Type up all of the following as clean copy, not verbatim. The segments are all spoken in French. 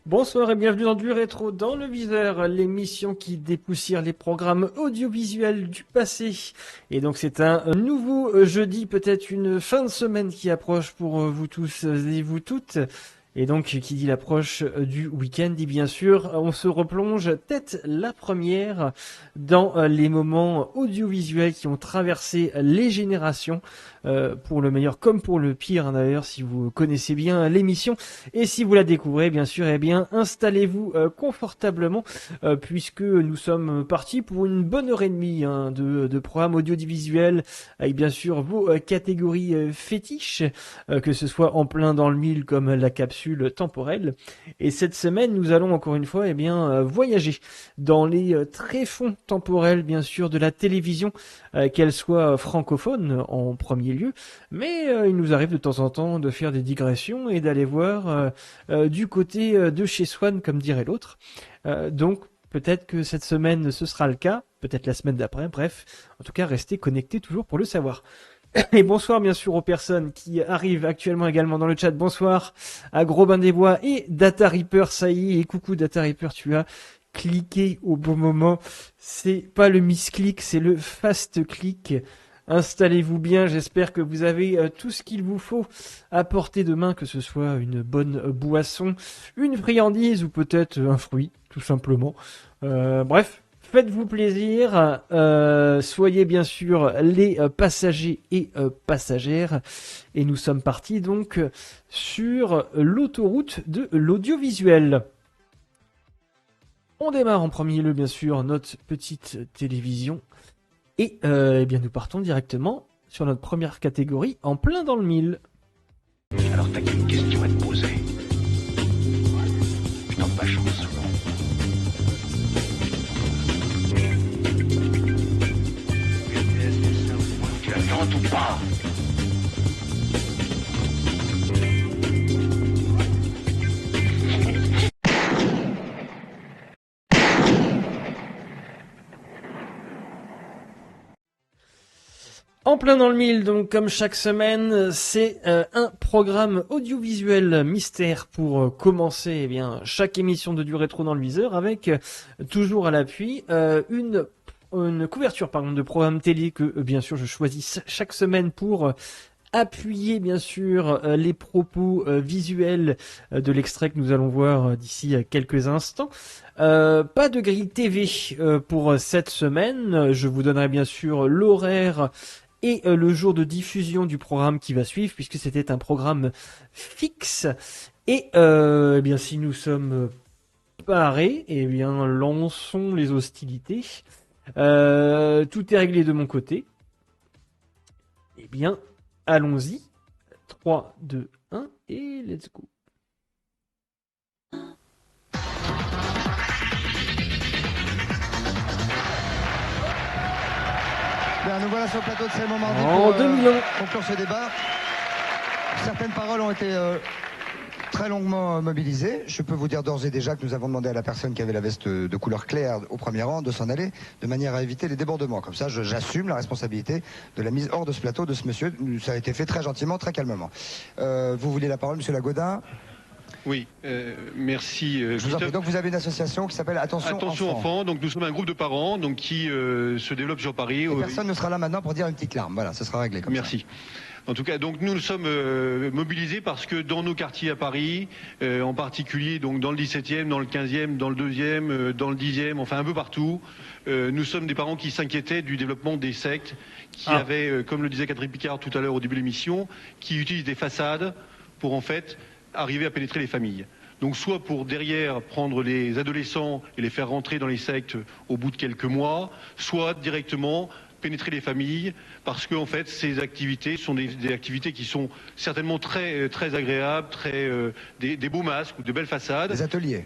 Bonsoir et bienvenue dans du rétro dans le viseur, l'émission qui dépoussière les programmes audiovisuels du passé. Et donc c'est un nouveau jeudi, peut-être une fin de semaine qui approche pour vous tous et vous toutes. Et donc, qui dit l'approche du week-end, dit bien sûr, on se replonge tête la première dans les moments audiovisuels qui ont traversé les générations, pour le meilleur comme pour le pire, d'ailleurs, si vous connaissez bien l'émission. Et si vous la découvrez, bien sûr, eh bien, installez-vous confortablement, puisque nous sommes partis pour une bonne heure et demie de programmes audiovisuels, avec bien sûr vos catégories fétiches, que ce soit en plein dans le mille comme la capsule, capsule temporelle. Et cette semaine, nous allons encore une fois voyager dans les tréfonds temporels, bien sûr, de la télévision, qu'elle soit francophone en premier lieu, mais il nous arrive de temps en temps de faire des digressions et d'aller voir du côté de chez Swan, comme dirait l'autre. Donc, peut-être que cette semaine, ce sera le cas, peut-être la semaine d'après, bref, en tout cas, restez connectés toujours pour le savoir. Et bonsoir bien sûr aux personnes qui arrivent actuellement également dans le chat. Bonsoir à Gros Bain des Bois et Data Reaper, ça y est. Et coucou Data Reaper, tu as cliqué au bon moment. C'est pas le misclick, c'est le fast click. Installez-vous bien, j'espère que vous avez tout ce qu'il vous faut à portée de main, que ce soit une bonne boisson, une friandise ou peut-être un fruit, tout simplement. Bref. Faites-vous plaisir, soyez bien sûr les passagers et passagères. Et nous sommes partis donc sur l'autoroute de l'audiovisuel. On démarre en premier lieu bien sûr notre petite télévision. Et bien nous partons directement sur notre première catégorie, en plein dans le mille. Alors t'as qu'une question à te poser. Je tente pas chance. Tu la tentes ou pas? En plein dans le mille, donc comme chaque semaine, c'est un programme audiovisuel mystère pour commencer chaque émission de Du Rétro dans le viseur avec toujours à l'appui une couverture de programme télé que bien sûr je choisis chaque semaine pour appuyer bien sûr les propos visuels de l'extrait que nous allons voir d'ici quelques instants. Pas de grille TV pour cette semaine. Je vous donnerai bien sûr l'horaire et le jour de diffusion du programme qui va suivre, puisque c'était un programme fixe. Et si nous sommes parés, lançons les hostilités. Tout est réglé de mon côté. Allons-y. 3, 2, 1 et let's go. Bien, nous voilà sur le plateau de Célement Mardi En 2001. conclure ce débat. Certaines paroles ont été très longuement mobilisées. Je peux vous dire d'ores et déjà que nous avons demandé à la personne qui avait la veste de couleur claire au premier rang de s'en aller, de manière à éviter les débordements. Comme ça, j'assume la responsabilité de la mise hors de ce plateau de ce monsieur. Ça a été fait très gentiment, très calmement. Vous voulez la parole, monsieur Lagodin? Oui, merci. Je vous en prie. Donc vous avez une association qui s'appelle Attention Enfants. Donc nous sommes un groupe de parents qui se développe sur Paris. Et personne ne sera là maintenant pour dire une petite larme. Voilà, ce sera réglé comme ça. Merci. En tout cas, donc nous sommes mobilisés parce que dans nos quartiers à Paris, en particulier donc dans le 17e, dans le 15e, dans le 2e, dans le 10e, enfin un peu partout, nous sommes des parents qui s'inquiétaient du développement des sectes, qui avaient, comme le disait Catherine Picard tout à l'heure au début de l'émission, qui utilisent des façades pour en fait arriver à pénétrer les familles. Donc soit pour derrière prendre les adolescents et les faire rentrer dans les sectes au bout de quelques mois, soit directement pénétrer les familles, parce que en fait ces activités sont des activités qui sont certainement très très agréables, des beaux masques ou de belles façades. Des ateliers.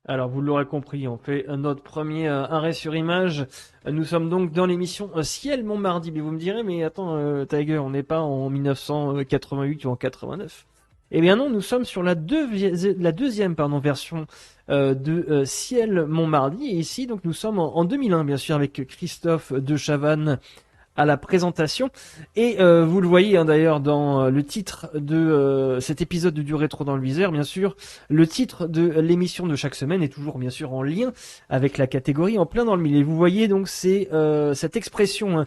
Alors vous l'aurez compris, on fait notre premier arrêt sur image. Nous sommes donc dans l'émission Ciel Montmardi. Mais vous me direz, mais attends Tiger, on n'est pas en 1988 ou en 89. Eh bien non, nous sommes sur la deuxième version de Ciel Montmardi. Et ici, donc, nous sommes en 2001, bien sûr, avec Christophe de Chavannes à la présentation. Et vous le voyez d'ailleurs dans le titre de cet épisode de Du Rétro dans le viseur, bien sûr. Le titre de l'émission de chaque semaine est toujours, bien sûr, en lien avec la catégorie En plein dans le mille. Et vous voyez donc c'est cette expression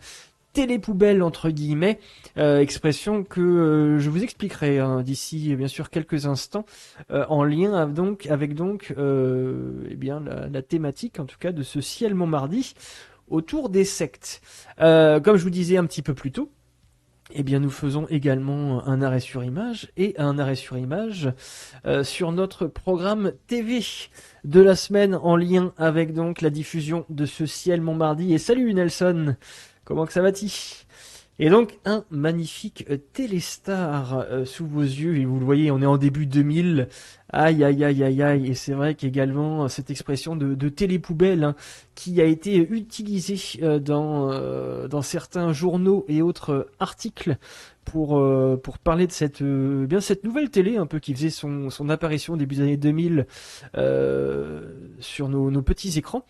télépoubelle entre guillemets, expression que je vous expliquerai d'ici bien sûr quelques instants, en lien avec la thématique en tout cas de ce Ciel Montmardi autour des sectes. Comme je vous disais un petit peu plus tôt, nous faisons également un arrêt sur image sur notre programme TV de la semaine en lien avec donc la diffusion de ce Ciel Montmardi. Et salut Nelson, comment que ça va-t-il? Et donc, un magnifique Téléstar sous vos yeux. Et vous le voyez, on est en début 2000. Aïe, aïe, aïe, aïe, aïe. Et c'est vrai qu'également, cette expression de télépoubelle, hein, qui a été utilisée dans certains journaux et autres articles pour parler de cette nouvelle télé, un peu qui faisait son apparition au début des années 2000 sur nos petits écrans.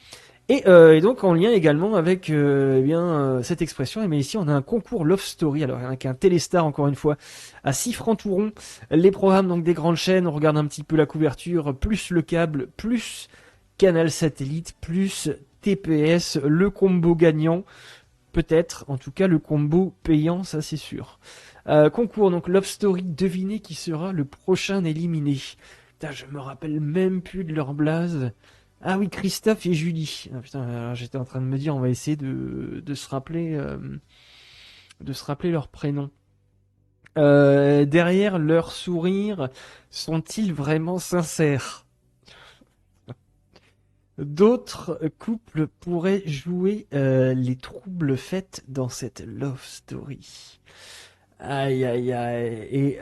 Et donc en lien également avec cette expression, mais ici on a un concours Love Story, alors avec un Téléstar encore une fois à 6 francs tout rond, les programmes donc des grandes chaînes, on regarde un petit peu la couverture, plus le câble, plus Canal Satellite, plus TPS, le combo gagnant, peut-être, en tout cas le combo payant, ça c'est sûr. Concours donc Love Story, devinez qui sera le prochain éliminé. Putain, je me rappelle même plus de leur blase. Ah oui, Christophe et Julie. Ah, putain, alors j'étais en train de me dire, on va essayer de se rappeler leur prénom. Derrière leur sourire, sont-ils vraiment sincères? D'autres couples pourraient jouer les troubles faits dans cette love story. Aïe aïe aïe. Et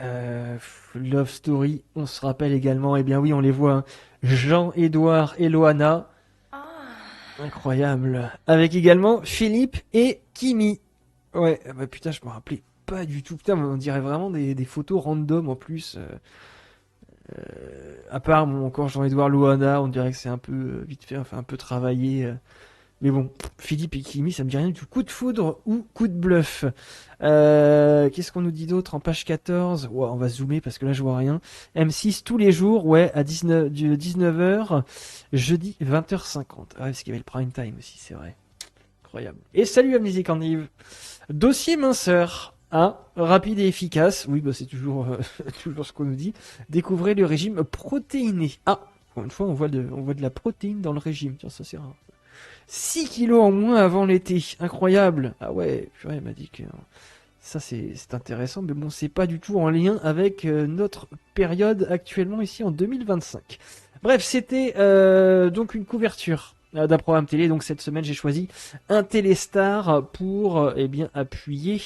love story, on se rappelle également, eh bien oui, on les voit, hein. Jean-Édouard et Loana. Incroyable. Avec également Philippe et Kimi. Ouais, bah putain, je me rappelais pas du tout. Putain, on dirait vraiment des photos random en plus. À part encore Jean-Édouard Loana, on dirait que c'est un peu vite fait, enfin un peu travaillé. Mais bon, Philippe et Kimi, ça me dit rien du coup de foudre ou coup de bluff. Qu'est-ce qu'on nous dit d'autre en page 14? Ouais, on va zoomer parce que là je vois rien. M6 tous les jours, ouais, à 19h, jeudi 20h50. Ah ouais, parce qu'il y avait le prime time aussi, c'est vrai. Incroyable. Et salut Amnésie Candive. Dossier minceur. Rapide et efficace. Oui, bah c'est toujours ce qu'on nous dit. Découvrez le régime protéiné. Encore une fois, on voit de la protéine dans le régime. Tiens, ça c'est rare. 6 kilos en moins avant l'été. Incroyable. Ah ouais, purée, elle m'a dit que ça c'est intéressant, mais bon, c'est pas du tout en lien avec notre période actuellement ici en 2025. Bref, c'était donc une couverture d'un programme télé. Donc cette semaine, j'ai choisi un Téléstar pour appuyer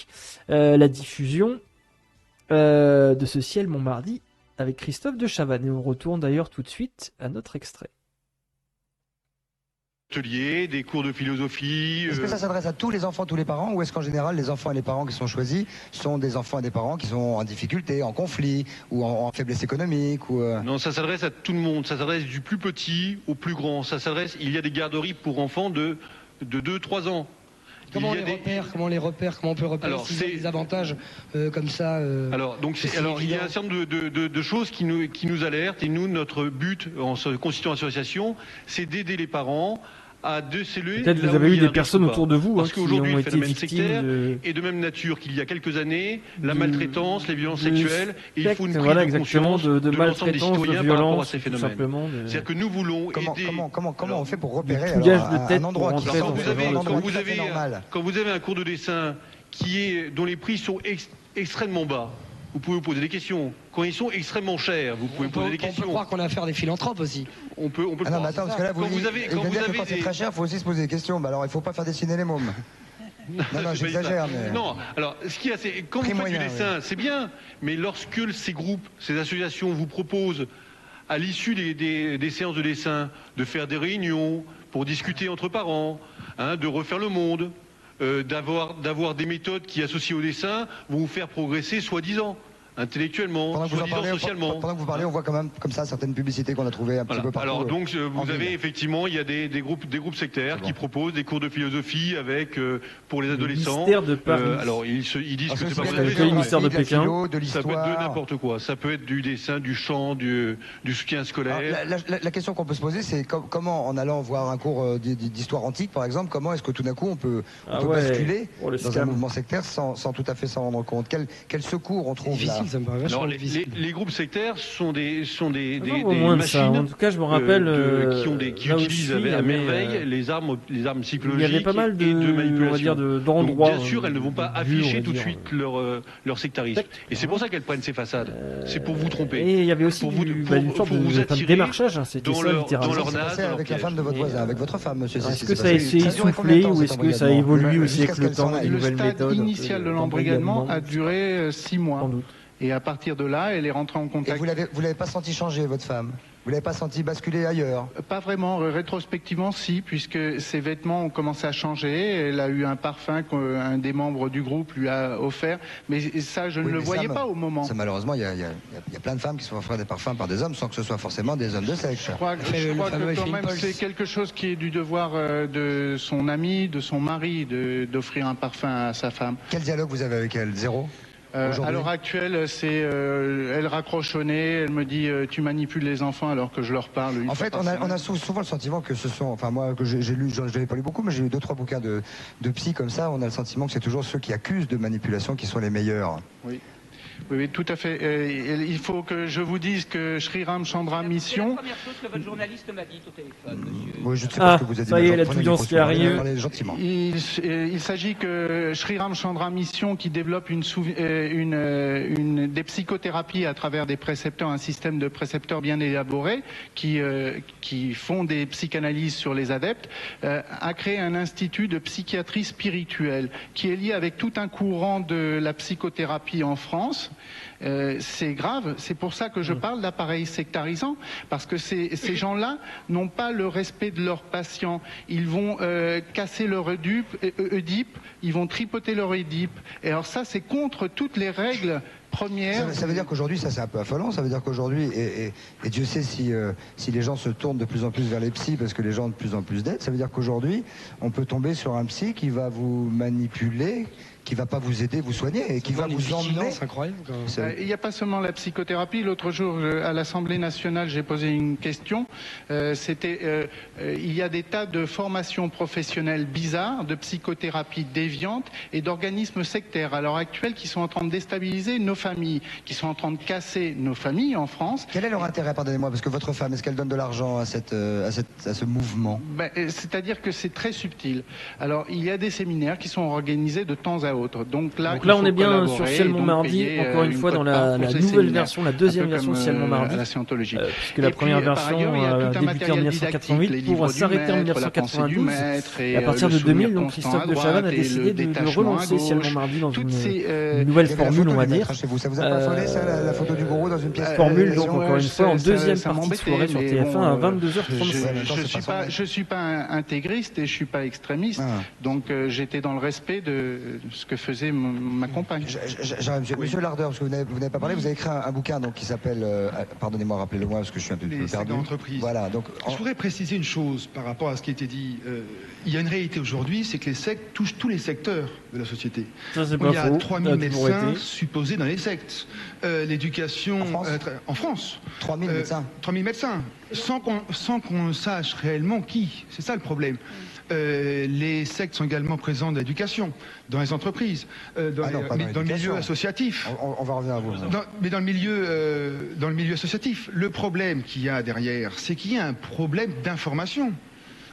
la diffusion de ce ciel Montmardi avec Christophe de Chavannes. Et on retourne d'ailleurs tout de suite à notre extrait. Des cours de philosophie. Est-ce que ça s'adresse à tous les enfants, tous les parents, ou est-ce qu'en général les enfants et les parents qui sont choisis sont des enfants et des parents qui sont en difficulté, en conflit ou en faiblesse économique Non, ça s'adresse à tout le monde. Ça s'adresse du plus petit au plus grand. Il y a des garderies pour enfants de 2-3 ans. Comment on les repère, comment on peut repérer s'il y a des avantages comme ça Alors, il y a un certain nombre de choses qui nous alertent, et nous, notre but en se constituant association, c'est d'aider les parents à déceler. Peut-être vous avez eu des personnes autour de vous parce qui qu'aujourd'hui, ont le été phénomène victimes sectaire de... est de même nature qu'il y a quelques années, la maltraitance, les violences sexuelles, et il faut une prise voilà, de conscience de l'ensemble des maltraitance, de citoyens par rapport à violence, ces tout phénomènes. simplement. C'est-à-dire que nous voulons aider. Comment on fait pour repérer touillage de tête un endroit pour qui rentrer semble dans ce genre de normal? Quand vous avez un cours de dessin dont les prix sont extrêmement bas, vous pouvez vous poser des questions. Quand ils sont extrêmement chers, vous pouvez poser des questions. On peut croire qu'on a affaire à des philanthropes aussi. On peut le non, mais attends, parce que là, quand c'est des... très cher, il faut aussi se poser des questions. Bah alors, il ne faut pas faire dessiner les mômes. Non, j'exagère, mais... Non, alors, ce qu'il y a, c'est... Quand vous faites du dessin, c'est bien, mais lorsque ces groupes, ces associations vous proposent, à l'issue des séances de dessin, de faire des réunions pour discuter entre parents, de refaire le monde, d'avoir des méthodes qui, associées au dessin, vont vous faire progresser, soi-disant, intellectuellement, soi-disant socialement. Pendant que vous parlez, on voit quand même comme ça certaines publicités qu'on a trouvées un petit peu partout. Alors donc vous avez effectivement, il y a des groupes sectaires qui proposent des cours de philosophie avec pour les adolescents. Mystère de Paris. Alors ils disent que c'est pas le mystère de Pékin. Ça peut être de n'importe quoi. Ça peut être du dessin, du chant, du soutien scolaire. Alors, la question qu'on peut se poser, c'est comment, en allant voir un cours d'histoire antique, par exemple, comment est-ce que tout d'un coup on peut basculer dans un mouvement sectaire sans tout à fait s'en rendre compte? Quel secours on trouve là? difficile, ça me paraît vachement Alors, difficile. les groupes sectaires sont des Non, au moins de ça. machines En tout cas, je me rappelle qui là où utilisent je suis, à il y merveille avait, les armes il y psychologiques avait pas mal de, et de manipulation. on va dire, Donc, d'endroits. bien sûr, elles ne vont pas vus, on afficher va tout de dire. suite leur sectarisme. Et c'est pour ça qu'elles prennent ces façades. C'est pour vous tromper. Et il y avait aussi Pour vous- une sorte pour vous de attirer démarchage, hein, c'était dans ça leur littéralement. naze, C'est dans leur avec la piège. femme de votre Et, voisin, avec votre femme, monsieur. Est-ce que ça a été essoufflé ou est-ce que ça a évolué aussi avec le temps, des Le nouvelles stade méthodes initial de l'embrigadement a duré 6 mois. Sans doute. Et à partir de là, elle est rentrée en Et contact. vous l'avez pas senti changer, votre femme? Vous l'avez pas senti basculer ailleurs? Pas vraiment, rétrospectivement si, puisque ses vêtements ont commencé à changer. Elle a eu un parfum qu'un des membres du groupe lui a offert, mais ça je ne le voyais pas au moment. Ça, malheureusement, il y a plein de femmes qui se font offrir des parfums par des hommes sans que ce soit forcément des hommes de sexe. Je crois que quand même c'est quelque chose qui est du devoir de son ami, de son mari, d'offrir un parfum à sa femme. Quel dialogue vous avez avec elle? Zéro? À l'heure actuelle, elle raccroche au nez, elle me dit tu manipules les enfants alors que je leur parle. En fait, on a souvent le sentiment que ce sont, enfin moi que j'ai lu, je n'ai pas lu beaucoup, mais j'ai lu 2-3 bouquins de psy comme ça, on a le sentiment que c'est toujours ceux qui accusent de manipulation qui sont les meilleurs. Oui. Oui, tout à fait. Il faut que je vous dise que Sriram Chandra Mission... C'est la première chose que votre journaliste m'a dit au téléphone, monsieur. Oui, je ne sais pas ce que vous avez dit. Ça y est, la l'audience qui arrive. Gentiment. Il s'agit que Sriram Chandra Mission, qui développe des psychothérapies à travers des précepteurs, un système de précepteurs bien élaboré, qui font des psychanalyses sur les adeptes, a créé un institut de psychiatrie spirituelle qui est lié avec tout un courant de la psychothérapie en France. C'est grave, c'est pour ça que je parle d'appareil sectarisant, parce que ces gens-là n'ont pas le respect de leurs patients. Ils vont casser leur Oedipe, ils vont tripoter leur Oedipe. Et alors ça, c'est contre toutes les règles premières. Ça veut dire qu'aujourd'hui, ça c'est un peu affolant, ça veut dire qu'aujourd'hui, et Dieu sait si les gens se tournent de plus en plus vers les psys parce que les gens ont de plus en plus d'aide, ça veut dire qu'aujourd'hui, on peut tomber sur un psy qui va vous manipuler, qui va pas vous aider, vous soigner, et qui va vous emmener. C'est incroyable. Il n'y a pas seulement la psychothérapie. L'autre jour, à l'Assemblée nationale, j'ai posé une question. Il y a des tas de formations professionnelles bizarres, de psychothérapie déviante et d'organismes sectaires à l'heure actuelle qui sont en train de déstabiliser nos familles, qui sont en train de casser nos familles en France. Quel est leur intérêt, pardonnez-moi, parce que votre femme, est-ce qu'elle donne de l'argent à ce mouvement? C'est-à-dire que c'est très subtil. Alors, il y a des séminaires qui sont organisés de temps à autre. Donc là, on est bien sur Ciel-Mont Mardi, encore une fois dans la nouvelle version, la deuxième version de Ciel-Mont Mardi, puisque la première version a débuté en 1988 pour s'arrêter en 1992. Et à partir de 2000, donc Christophe de Chavannes a décidé de relancer Ciel-Mont Mardi dans une nouvelle formule, on va dire. Ça vous a pas affolé, ça, la photo du gourou dans une pièce? Formule, donc encore une fois, en deuxième partie de soirée sur TF1 à 22h35. Je suis pas intégriste et je suis pas extrémiste, donc j'étais dans le respect de ce que faisait ma compagne. Monsieur Lardeur, parce que vous n'avez pas parlé, vous avez écrit un bouquin donc, qui s'appelle, pardonnez-moi, rappelez-le-moi, parce que je suis un peu perdu. Voilà, donc, je voudrais préciser une chose par rapport à ce qui a été dit. Il y a une réalité aujourd'hui, c'est que les sectes touchent tous les secteurs de la société. Ça, c'est il y a 3000 médecins supposés dans les sectes. L'éducation en France. 3000 médecins. 3000 médecins. Sans qu'on sache réellement qui. C'est ça le problème. Les sectes sont également présents dans l'éducation, dans les entreprises, dans le milieu associatif. On va revenir à vous. Mais dans le milieu associatif, le problème qu'il y a derrière, c'est qu'il y a un problème d'information.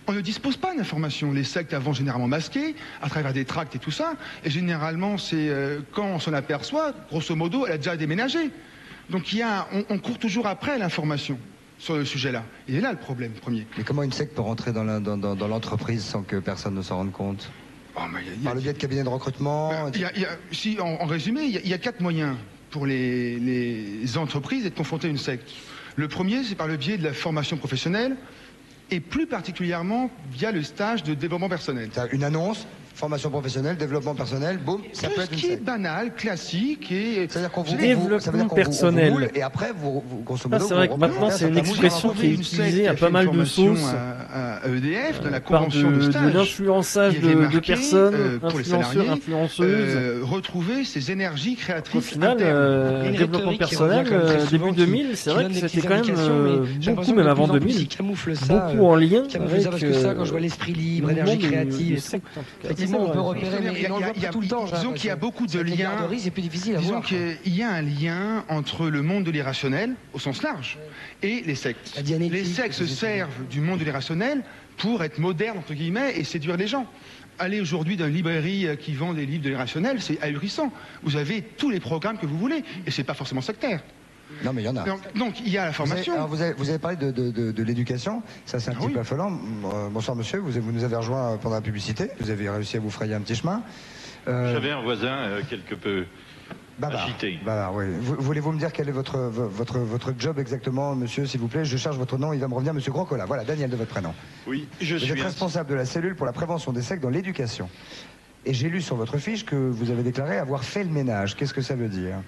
On ne dispose pas d'informations. Les sectes avant généralement masquées, à travers des tracts et tout ça, et généralement c'est quand on s'en aperçoit, grosso modo, elle a déjà déménagé. Donc on court toujours après l'information sur le sujet-là. Il est là le problème premier. Mais comment une secte peut rentrer dans l'entreprise sans que personne ne s'en rende compte? Par le biais de cabinets de recrutement? En résumé, il y a 4 moyens pour les entreprises d'être confrontées à une secte. Le premier, c'est par le biais de la formation professionnelle et plus particulièrement via le stage de développement personnel. Une annonce, formation professionnelle, développement personnel, boum, ça peut être une secte. Tout ce qui est banal, classique et... C'est-à-dire qu'on vous développement personnel. Vous et après, vous grosso modo... C'est vrai que maintenant, c'est une expression qui est utilisée à pas mal de sauces. À EDF, dans la convention de stage. De l'influençage de personnes, influenceurs, influenceuses. Retrouver ces énergies créatrices. Au final, développement personnel, début 2000, c'est vrai que c'était quand même beaucoup, même avant 2000, beaucoup en lien avec ça, parce que ça, quand je vois l'esprit libre, énergie créative, effectivement, on peut repérer, mais Il y a- on le voit il y a- plus tout le temps. j'ai disons qu'il y a l'impression. beaucoup de Avec les liens. garderies, c'est plus difficile à Disons voir. qu'il y a un lien entre le monde de l'irrationnel, au sens large, et les sectes. La dianétique, Les sectes se les servent du monde de l'irrationnel pour être modernes, entre guillemets, et séduire les gens. Allez aujourd'hui dans une librairie qui vend des livres de l'irrationnel, c'est ahurissant. Vous avez tous les programmes que vous voulez, et c'est pas forcément sectaire. Non, mais il y en a. Donc, il y a la formation. Vous avez parlé de l'éducation, ça c'est un petit oui. peu affolant. Bonsoir monsieur, vous nous avez rejoint pendant la publicité, vous avez réussi à vous frayer un petit chemin. J'avais un voisin quelque peu Bavard. agité. Bavard, oui. Voulez-vous me dire quel est votre job exactement, monsieur, s'il vous plaît? Je cherche votre nom, il va me revenir, monsieur Groscola. Voilà, Daniel de votre prénom. Oui, je Vous suis êtes responsable de la cellule pour la prévention des sectes dans l'éducation. Et j'ai lu sur votre fiche que vous avez déclaré avoir fait le ménage. Qu'est-ce que ça veut dire?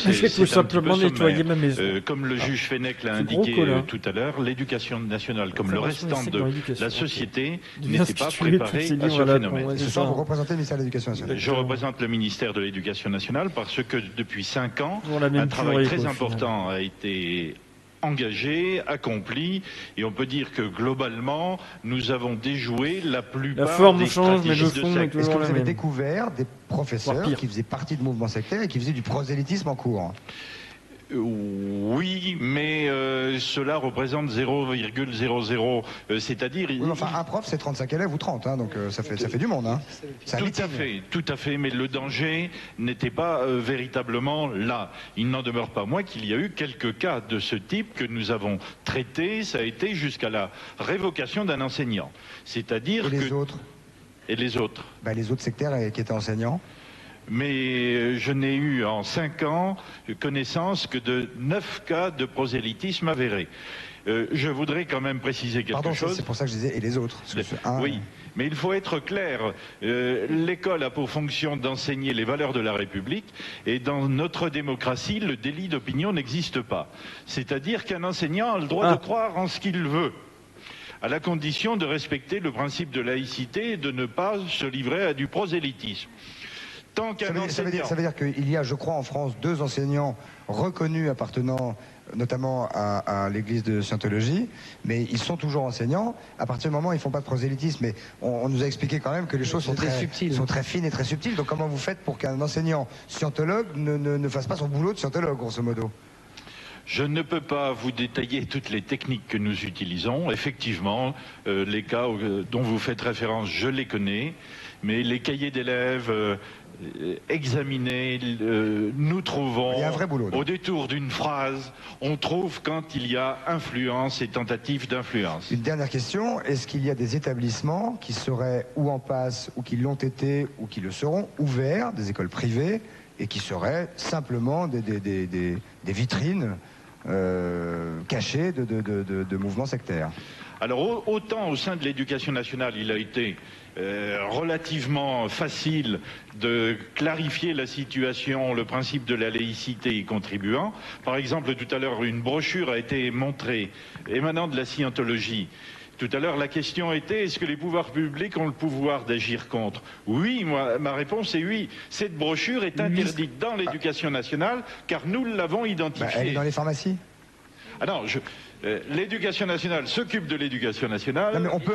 J'ai tout simplement nettoyé ma maison. Comme le juge Fenech l'a C'est indiqué Groscola. tout à l'heure, l'éducation nationale, comme le Formation restant des sectes de dans l'éducation, la société, ok. n'était pas Instituer préparé toutes ces à ce livres-là, phénomène. ouais, Ce c'est soir, ça. vous représentez le ministère de l'Éducation nationale. Je représente le ministère de l'Éducation nationale parce que depuis 5 ans, Toujours la même un travail purée, très quoi, au important a été engagé, accompli, et on peut dire que globalement, nous avons déjoué la plupart La forme des change, mais le stratégies de fond est secte. Est-ce que toujours vous la avez même. découvert des professeurs Voire pire. qui faisaient partie de mouvements sectaires et qui faisaient du prosélytisme en cours? Oui, mais cela représente 0,00, c'est-à-dire... Oui, enfin, un prof, c'est 35 élèves ou 30, hein, donc ça fait du monde. Hein. C'est un métier. Tout à fait, mais le danger n'était pas véritablement là. Il n'en demeure pas moins qu'il y a eu quelques cas de ce type que nous avons traités, ça a été jusqu'à la révocation d'un enseignant. C'est-à-dire Et que... les autres? Et les autres. Les autres sectaires qui étaient enseignants? Mais je n'ai eu en 5 ans connaissance que de 9 cas de prosélytisme avéré. Je voudrais quand même préciser quelque chose. C'est pour ça que je disais, et les autres? Oui, mais il faut être clair. L'école a pour fonction d'enseigner les valeurs de la République, et dans notre démocratie, le délit d'opinion n'existe pas. C'est-à-dire qu'un enseignant a le droit de croire en ce qu'il veut, à la condition de respecter le principe de laïcité et de ne pas se livrer à du prosélytisme. Tant qu'un enseignant... Ça veut dire qu'il y a, je crois, en France, 2 enseignants reconnus appartenant notamment à l'église de Scientologie, mais ils sont toujours enseignants. À partir du moment où ils ne font pas de prosélytisme, mais on nous a expliqué quand même que les choses sont très fines et très subtiles. Donc comment vous faites pour qu'un enseignant scientologue ne fasse pas son boulot de scientologue, grosso modo? Je ne peux pas vous détailler toutes les techniques que nous utilisons. Effectivement, les cas dont vous faites référence, je les connais, mais les cahiers d'élèves examinés, nous trouvons, il y a un vrai boulot, au détour d'une phrase, on trouve quand il y a influence et tentative d'influence. Une dernière question, est-ce qu'il y a des établissements qui seraient ou en passe, ou qui l'ont été, ou qui le seront, ouverts, des écoles privées, et qui seraient simplement des vitrines cachées de mouvements sectaires? Alors autant au sein de l'éducation nationale, il a été relativement facile de clarifier la situation, le principe de la laïcité y contribuant. Par exemple, tout à l'heure, une brochure a été montrée émanant de la scientologie. Tout à l'heure, la question était, est-ce que les pouvoirs publics ont le pouvoir d'agir contre? Oui, ma réponse est oui. Cette brochure est interdite dans l'éducation nationale, car nous l'avons identifiée. Elle est dans les pharmacies? Ah non, l'éducation nationale s'occupe de l'éducation nationale. Non, mais on peut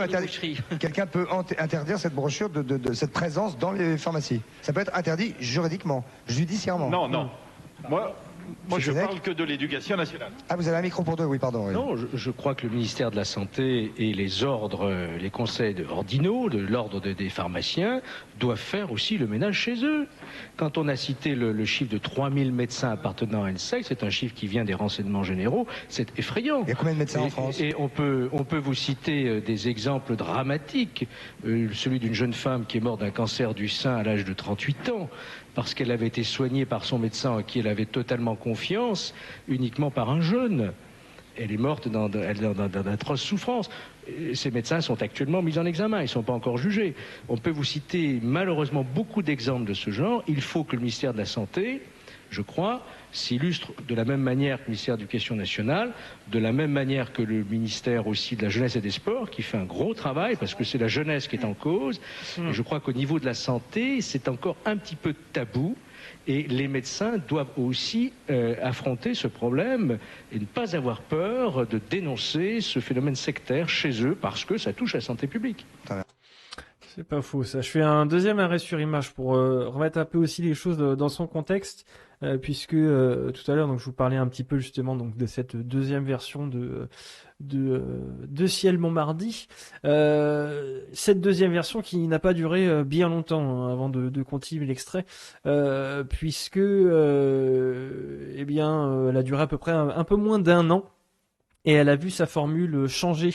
quelqu'un peut interdire cette brochure de cette présence dans les pharmacies. Ça peut être interdit juridiquement, judiciairement. Non, non. Moi, je parle que de l'éducation nationale. Ah, vous avez un micro pour 2, oui, pardon. Oui. Non, je crois que le ministère de la Santé et les ordres, les conseils ordinaux, de l'ordre des pharmaciens, doivent faire aussi le ménage chez eux. Quand on a cité le chiffre de 3000 médecins appartenant à une secte, c'est un chiffre qui vient des renseignements généraux, c'est effrayant. Il y a combien de médecins en France? Et on peut vous citer des exemples dramatiques. Celui d'une jeune femme qui est morte d'un cancer du sein à l'âge de 38 ans, parce qu'elle avait été soignée par son médecin en qui elle avait totalement confiance, uniquement par un jeune. Elle est morte dans d'atroces souffrances. Ces médecins sont actuellement mis en examen, ils ne sont pas encore jugés. On peut vous citer malheureusement beaucoup d'exemples de ce genre. Il faut que le ministère de la Santé, je crois, s'illustre de la même manière que le ministère de l'Éducation nationale, de la même manière que le ministère aussi de la Jeunesse et des Sports, qui fait un gros travail, parce que c'est la jeunesse qui est en cause. Et je crois qu'au niveau de la santé, c'est encore un petit peu tabou. Et les médecins doivent aussi affronter ce problème et ne pas avoir peur de dénoncer ce phénomène sectaire chez eux, parce que ça touche la santé publique. C'est pas faux ça. Je fais un deuxième arrêt sur image pour remettre un peu aussi les choses dans son contexte, puisque tout à l'heure donc je vous parlais un petit peu justement donc de cette deuxième version de Ciel Montmardi. Cette deuxième version qui n'a pas duré bien longtemps avant de continuer l'extrait, puisque eh bien elle a duré à peu près un peu moins d'un an. Et elle a vu sa formule changer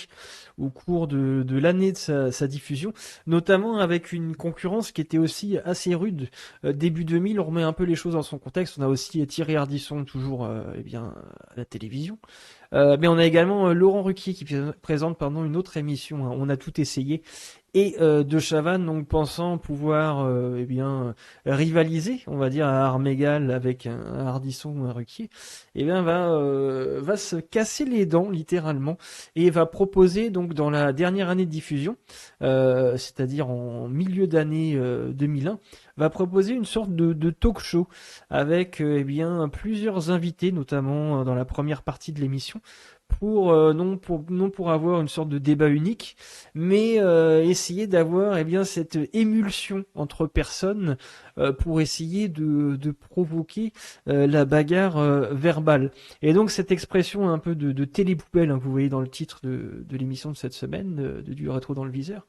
au cours de l'année de sa diffusion, notamment avec une concurrence qui était aussi assez rude. Début 2000, on remet un peu les choses dans son contexte. On a aussi Thierry Ardisson, toujours eh bien, à la télévision. Mais on a également Laurent Ruquier qui présente une autre émission, On a tout essayé. Et De Chavannes, donc pensant pouvoir eh bien rivaliser, on va dire à armes égales avec un Ardisson ou un Ruquier, eh bien va se casser les dents littéralement et va proposer donc dans la dernière année de diffusion, c'est-à-dire en milieu d'année 2001, va proposer une sorte de talk show avec eh bien plusieurs invités, notamment dans la première partie de l'émission. Non pour avoir une sorte de débat unique, mais essayer d'avoir eh bien cette émulsion entre personnes pour essayer de provoquer la bagarre verbale. Et donc cette expression un peu de télépoubelle que vous voyez dans le titre de l'émission de cette semaine, du rétro dans le viseur,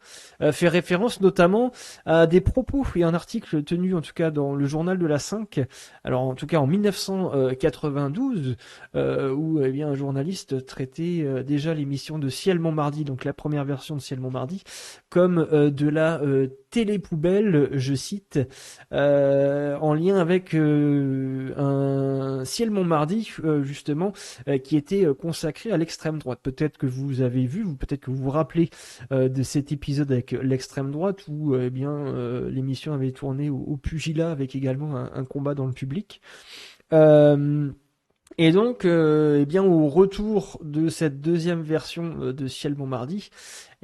fait référence notamment à des propos et un article tenu en tout cas dans le journal de la 5, alors en tout cas en 1992, où eh bien un journaliste traitait déjà l'émission de Ciel Montmardi, donc la première version de Ciel Montmardi, comme de la télépoubelle, je cite, en lien avec un Ciel Montmardi justement qui était consacré à l'extrême droite. Peut-être que vous avez vu, ou peut-être que vous vous rappelez de cet épisode avec l'extrême droite où eh bien l'émission avait tourné au pugilat avec également un combat dans le public. Et donc, eh bien, au retour de cette deuxième version de Ciel Montmardi,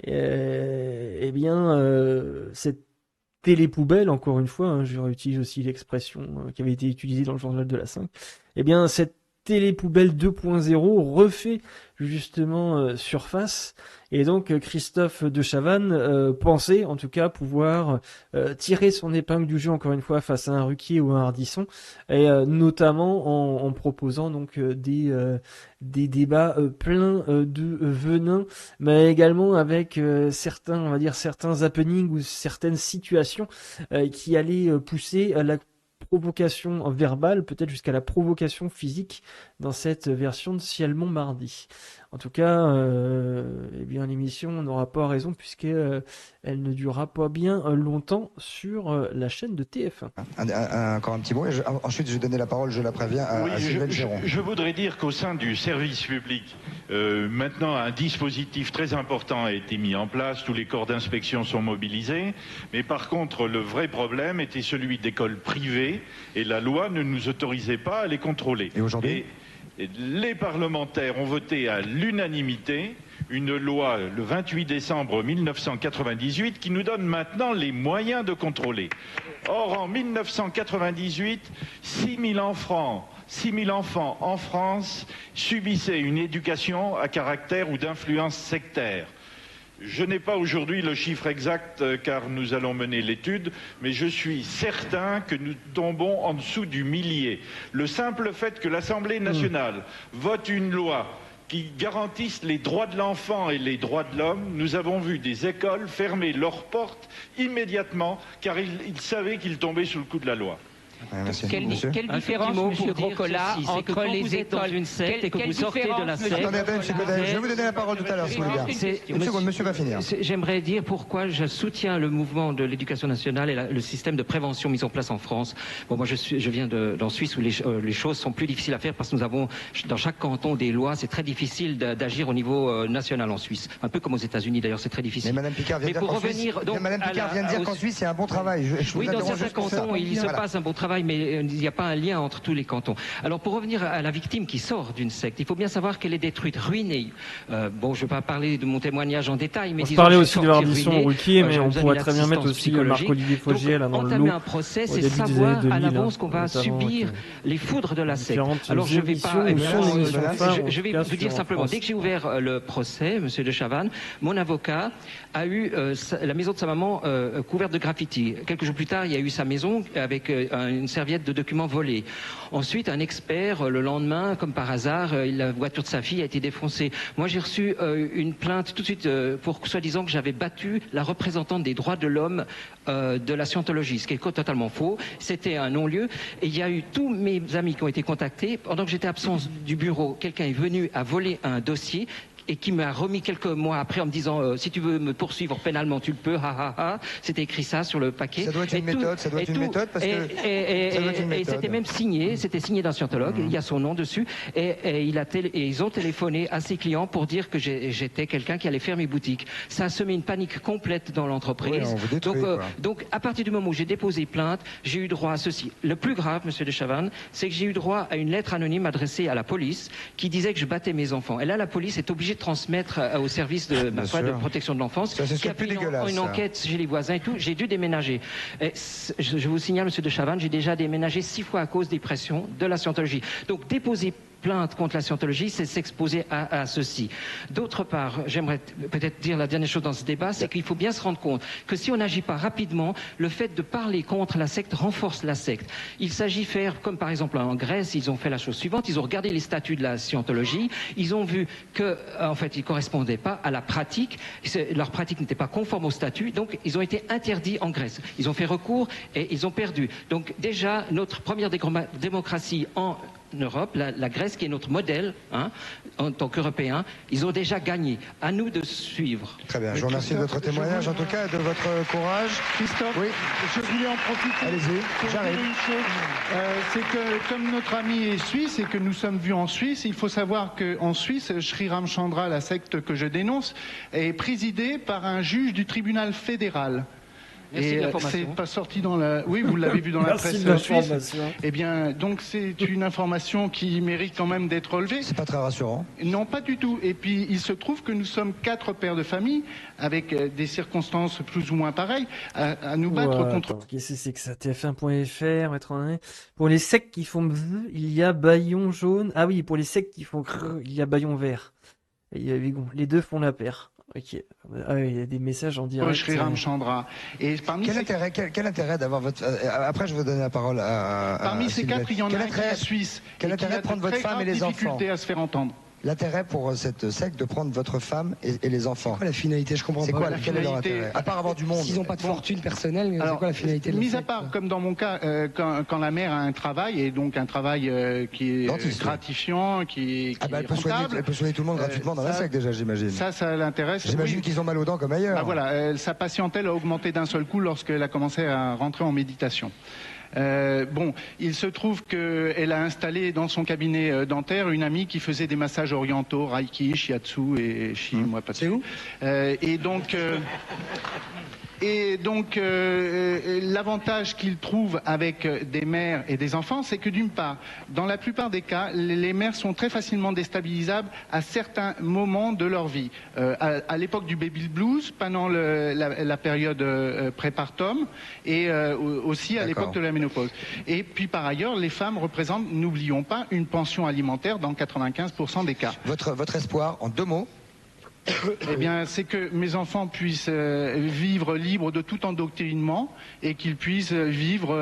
eh bien, cette télépoubelle, encore une fois, je réutilise aussi l'expression qui avait été utilisée dans le journal de la 5, eh bien, cette télépoubelle 2.0 refait justement surface, et donc Christophe de Chavannes pensait en tout cas pouvoir tirer son épingle du jeu encore une fois face à un Ruquier ou un Ardisson, et notamment en proposant donc des débats pleins de venin, mais également avec certains, on va dire certains happenings ou certaines situations qui allaient pousser à la provocation verbale, peut-être jusqu'à la provocation physique dans cette version de Ciel Montmardi. En tout cas, eh bien l'émission n'aura pas raison puisque elle ne durera pas bien longtemps sur la chaîne de TF1. Encore un petit mot, et ensuite je vais donner la parole, je la préviens, à Sylvain Géron. Je voudrais dire qu'au sein du service public, maintenant un dispositif très important a été mis en place, tous les corps d'inspection sont mobilisés, mais par contre le vrai problème était celui d'écoles privées et la loi ne nous autorisait pas à les contrôler. Et aujourd'hui ? Les parlementaires ont voté à l'unanimité une loi le 28 décembre 1998 qui nous donne maintenant les moyens de contrôler. Or, en 1998, 6 000 enfants en France subissaient une éducation à caractère ou d'influence sectaire. Je n'ai pas aujourd'hui le chiffre exact car nous allons mener l'étude, mais je suis certain que nous tombons en dessous du millier. Le simple fait que l'Assemblée nationale vote une loi qui garantisse les droits de l'enfant et les droits de l'homme, nous avons vu des écoles fermer leurs portes immédiatement car ils savaient qu'ils tombaient sous le coup de la loi. Quelle différence, monsieur Groscola, entre les écoles d'une secte et que vous sortez de la secte. Attendez, monsieur Godin, je vais vous donner la parole tout à l'heure, si vous voulez bien. Monsieur va finir. J'aimerais dire pourquoi je soutiens le mouvement de l'éducation nationale et le système de prévention mis en place en France. Bon, moi, je viens d'en Suisse où les choses sont plus difficiles à faire parce que nous avons dans chaque canton des lois. C'est très difficile d'agir au niveau national en Suisse. Un peu comme aux États-Unis, d'ailleurs, c'est très difficile. Mais Madame Picard vient de dire qu'en Suisse, il y a un bon travail. Oui, dans certains cantons, il se passe un bon travail. travail, mais il n'y a pas un lien entre tous les cantons. Alors pour revenir à la victime qui sort d'une secte, il faut bien savoir qu'elle est détruite, ruinée. Bon, je ne vais pas parler de mon témoignage en détail, mais on parlait aussi de l'audition Ruquier, mais on pourrait très bien mettre aussi Marc-Olivier Fogiel là dans le lot. Entamer un procès, c'est savoir à l'avance qu'on va subir les foudres de la secte. Alors je vais pas... Je vais vous dire simplement, dès que j'ai ouvert le procès, Monsieur de Chavannes, mon avocat a eu la maison de sa maman couverte de graffiti. Quelques jours plus tard, il y a eu sa maison avec une serviette de documents volés. Ensuite, un expert, le lendemain, comme par hasard, la voiture de sa fille a été défoncée. Moi, j'ai reçu une plainte tout de suite pour soi-disant que j'avais battu la représentante des droits de l'homme de la scientologie, ce qui est totalement faux. C'était un non-lieu. Et il y a eu tous mes amis qui ont été contactés. Pendant que j'étais absent du bureau, quelqu'un est venu à voler un dossier et qui m'a remis quelques mois après en me disant si tu veux me poursuivre pénalement, tu le peux, C'était écrit ça sur le paquet. Ça doit être une méthode, parce que et c'était même signé, c'était signé d'un scientologue, il y a son nom dessus, et ils ont téléphoné à ses clients pour dire que j'étais quelqu'un qui allait faire mes boutiques. Ça a semé une panique complète dans l'entreprise. Donc à partir du moment où j'ai déposé plainte, j'ai eu droit à ceci. Le plus grave, Monsieur de Chavannes, c'est que j'ai eu droit à une lettre anonyme adressée à la police qui disait que je battais mes enfants. Et là, la police est obligée de transmettre au service de protection de l'enfance, qui a fait une enquête chez les voisins et tout. J'ai dû déménager. Et je vous signale, Monsieur de Chavannes, j'ai déjà déménagé 6 fois à cause des pressions de la scientologie. Donc déposer plainte contre la scientologie, c'est s'exposer à ceci. D'autre part, j'aimerais peut-être dire la dernière chose dans ce débat, c'est qu'il faut bien se rendre compte que si on n'agit pas rapidement, le fait de parler contre la secte renforce la secte. Il s'agit de faire, comme par exemple en Grèce, ils ont fait la chose suivante, ils ont regardé les statuts de la scientologie, ils ont vu que, en fait, ils correspondaient pas à la pratique, leur pratique n'était pas conforme au statut, donc ils ont été interdits en Grèce. Ils ont fait recours et ils ont perdu. Donc déjà, notre première démocratie en Europe, la Grèce qui est notre modèle en tant qu'Européens, ils ont déjà gagné. À nous de suivre. Très bien, je vous remercie de votre témoignage, en tout cas de votre courage. Christophe, oui. Je voulais en profiter. Allez-y, j'arrive. C'est que comme notre ami est suisse et que nous sommes vus en Suisse, il faut savoir qu'en Suisse, Sri Ramchandra, la secte que je dénonce, est présidée par un juge du tribunal fédéral. Et c'est pas sorti dans la... Oui, vous l'avez vu dans la presse suisse. Eh bien, donc c'est une information qui mérite quand même d'être relevée. C'est pas très rassurant. Non, pas du tout. Et puis, il se trouve que nous sommes 4 pères de famille, avec des circonstances plus ou moins pareilles, à nous battre contre... Qu'est-ce que c'est que ça? TF1.fr, mettre en... Pour les sectes qui font il y a baillon jaune. Ah oui, pour les sectes qui font il y a baillon vert. Et les deux font la paire. Ok. Ah oui, il y a des messages en direct. Sri Ramchandra. Et parmi quel intérêt d'avoir votre... Après, je vais donner la parole à parmi ces 4, il y en a un qui est suisse. Quel intérêt de prendre votre femme et les enfants? Difficulté à se faire entendre. L'intérêt pour cette secte de prendre votre femme et les enfants. C'est quoi la finalité? Je comprends pas. C'est quoi quel est leur intérêt? À part avoir du monde. S'ils n'ont pas de fortune personnelle, c'est quoi la finalité de la secte? Mis à part, comme dans mon cas, quand la mère a un travail, et donc un travail qui est gratifiant, qui est rentable. Elle peut soigner tout le monde gratuitement dans la secte déjà, j'imagine. Ça l'intéresse. J'imagine qu'ils ont mal aux dents comme ailleurs. Voilà, sa patientèle a augmenté d'un seul coup lorsqu'elle a commencé à rentrer en méditation. Il se trouve qu'elle a installé dans son cabinet dentaire une amie qui faisait des massages orientaux, Reiki, Shiatsu et Shi, moi pas. C'est où? Et donc, l'avantage qu'ils trouvent avec des mères et des enfants, c'est que d'une part, dans la plupart des cas, les mères sont très facilement déstabilisables à certains moments de leur vie. À l'époque du baby blues, pendant la période prépartum, et aussi à l'époque de la ménopause. Et puis par ailleurs, les femmes représentent, n'oublions pas, une pension alimentaire dans 95% des cas. Votre espoir, en 2 mots? Eh bien, c'est que mes enfants puissent vivre libres de tout endoctrinement et qu'ils puissent vivre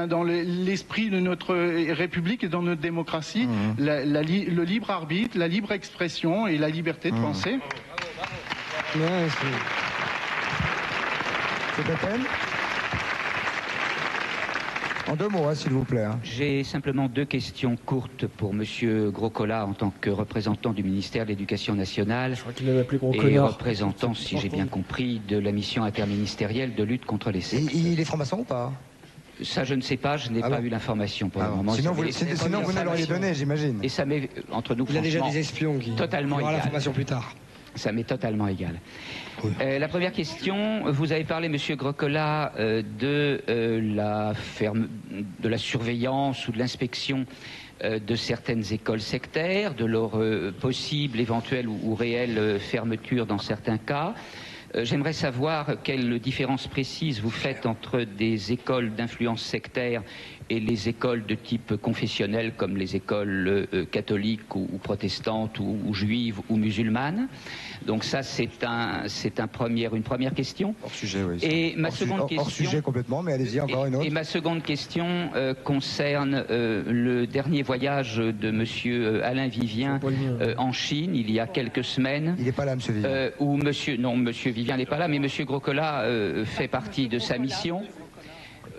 dans l'esprit de notre République et dans notre démocratie, le libre arbitre, la libre expression et la liberté de penser. C'est à peine. En 2 mots, s'il vous plaît. J'ai simplement 2 questions courtes pour Monsieur Groscola en tant que représentant du ministère de l'Éducation nationale. Je crois qu'il l'avait appelé gros et connard. Représentant, si j'ai bien compris, de la mission interministérielle de lutte contre les sectes. Il est franc-maçon ou pas? Ça, je ne sais pas, je n'ai pas eu l'information pour le moment. Sinon, vous ne l'auriez donné, j'imagine. Et ça met entre nous, il y a déjà des espions qui totalement aura l'information plus tard. Ça m'est totalement égal. Oui. La première question, vous avez parlé, Monsieur Grocola, de la surveillance ou de l'inspection de certaines écoles sectaires, de leur possible, éventuelle ou réelle fermeture dans certains cas. J'aimerais savoir quelle différence précise vous faites entre des écoles d'influence sectaire et les écoles de type confessionnel comme les écoles catholiques ou protestantes ou juives ou musulmanes. Donc ça, c'est une première question. Hors sujet, oui. Et ma seconde question... Hors sujet complètement, mais allez-y, encore une autre. Et ma seconde question concerne le dernier voyage de monsieur Alain Vivien en Chine, il y a quelques semaines. Il n'est pas là, monsieur Vivien. Où monsieur Vivien n'est pas là, mais monsieur Grocola fait partie de sa mission.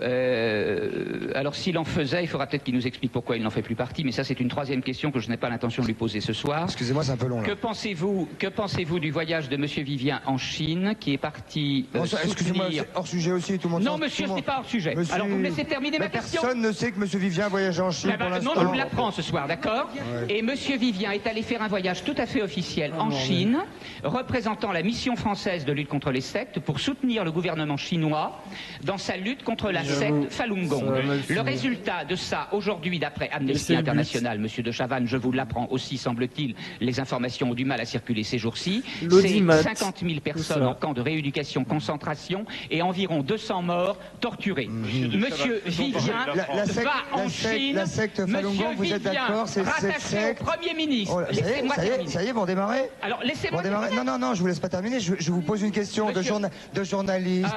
Alors s'il en faisait, il faudra peut-être qu'il nous explique pourquoi il n'en fait plus partie, mais ça c'est une troisième question que je n'ai pas l'intention de lui poser ce soir. Excusez-moi, c'est un peu long là. Que pensez-vous du voyage de monsieur Vivien en Chine, qui est parti excusez-moi, c'est hors sujet aussi, tout le monde. Non monsieur, ce n'est pas hors sujet. Monsieur... Alors vous me laissez terminer ma question. Personne ne sait que monsieur Vivien voyage en Chine pour l'instant. Non, je vous l'apprends ce soir, d'accord. Et monsieur Vivien est allé faire un voyage tout à fait officiel en Chine, représentant la mission française de lutte contre les sectes pour soutenir le gouvernement chinois dans sa lutte contre la secte Falun Gong. Le résultat de ça, aujourd'hui, d'après Amnesty International, monsieur de Chavannes, je vous l'apprends aussi, semble-t-il, les informations ont du mal à circuler ces jours-ci, c'est 50 000 personnes en camp de rééducation, concentration et environ 200 morts torturés. Monsieur Vivien va en Chine, la secte Falun Gong, vous êtes d'accord, c'est cette secte au Premier ministre. Laissez-moi terminer. Ça y est, vous redémarrez. Alors, laissez-moi terminer. Non, je vous laisse pas terminer, je vous pose une question de journaliste,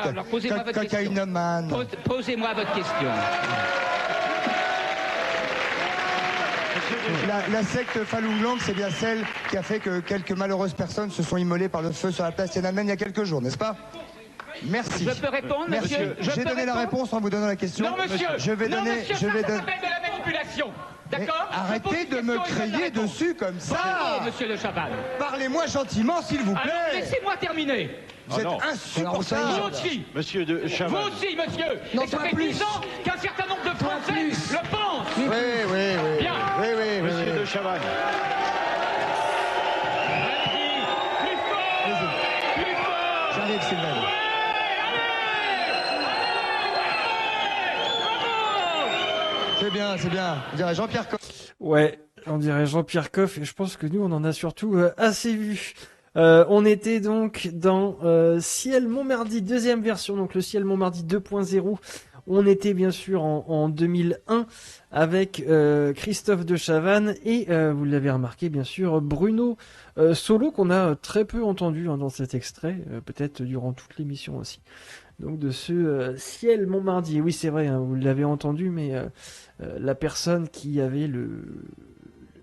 cocaïnomane. Posez-moi votre question. La secte Falun Gong, c'est bien celle qui a fait que quelques malheureuses personnes se sont immolées par le feu sur la place Tiananmen il y a quelques jours, n'est-ce pas? Merci. Je peux répondre, monsieur? J'ai donné la réponse en vous donnant la question. Non, monsieur. Je vais donner. Ça s'appelle de la manipulation. D'accord. Arrêtez de me crier dessus comme ça. Bravo, monsieur de Chavannes. Parlez-moi gentiment, s'il vous plaît. Alors, laissez-moi terminer. Vous êtes insupportable. Vous aussi. Monsieur de Chavannes. Vous aussi, monsieur. Non, et ça fait 10 ans qu'un certain nombre de Français le pensent. Oui. Bien. Oui. Monsieur de Chavannes. Plus fort. J'arrive, Sylvain. C'est bien. On dirait Jean-Pierre Coff. Ouais, on dirait Jean-Pierre Coff, et je pense que nous, on en a surtout assez vu. On était donc dans Ciel Montmardi, deuxième version, donc le Ciel Montmardi 2.0. On était bien sûr en 2001 avec Christophe de Chavannes et, vous l'avez remarqué bien sûr, Bruno Solo, qu'on a très peu entendu dans cet extrait, peut-être durant toute l'émission aussi. Donc de ce Ciel Montmardi. Oui, c'est vrai, hein, vous l'avez entendu, mais la personne qui avait le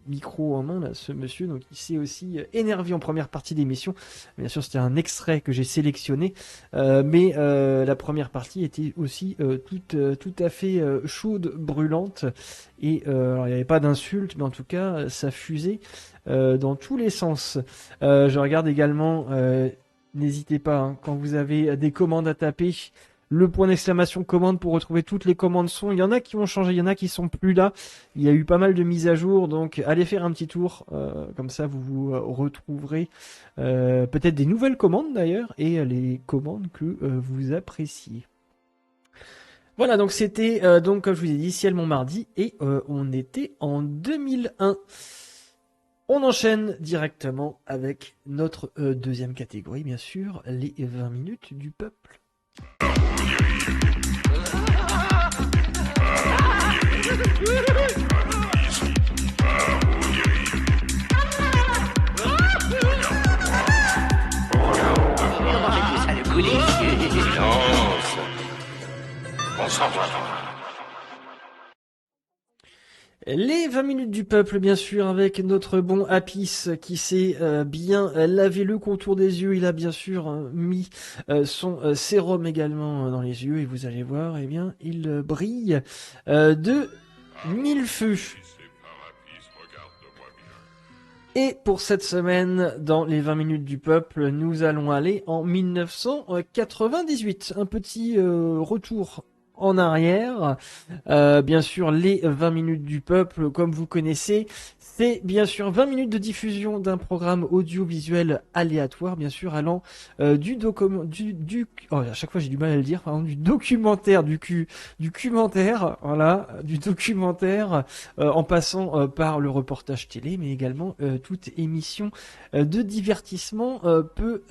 micro en main, là, ce monsieur, donc il s'est aussi énervé en première partie d'émission. Bien sûr, c'était un extrait que j'ai sélectionné, mais la première partie était aussi tout à fait chaude, brûlante, et alors, il n'y avait pas d'insultes, mais en tout cas, ça fusait dans tous les sens. Je regarde également... N'hésitez pas, hein, quand vous avez des commandes à taper, le point d'exclamation commande pour retrouver toutes les commandes son. Il y en a qui ont changé, il y en a qui sont plus là. Il y a eu pas mal de mises à jour, donc allez faire un petit tour. Comme ça, vous vous retrouverez peut-être des nouvelles commandes d'ailleurs, et les commandes que vous appréciez. Voilà, donc c'était, donc comme je vous ai dit, Ciel Montmardi, et on était en 2001. On enchaîne directement avec notre deuxième catégorie, bien sûr, les 20 minutes du peuple. On s'en va. Les 20 minutes du peuple, bien sûr, avec notre bon Apis qui s'est bien lavé le contour des yeux. Il a bien sûr mis son sérum également dans les yeux, et vous allez voir, eh bien, il brille de mille feux. Et pour cette semaine, dans les 20 minutes du peuple, nous allons aller en 1998. Un petit retour en arrière. Bien sûr, les 20 minutes du peuple, comme vous connaissez, c'est bien sûr 20 minutes de diffusion d'un programme audiovisuel aléatoire, bien sûr, allant du à chaque fois j'ai du mal à le dire, pardon, du documentaire, du documentaire, voilà, du documentaire, en passant par le reportage télé, mais également toute émission de divertissement peut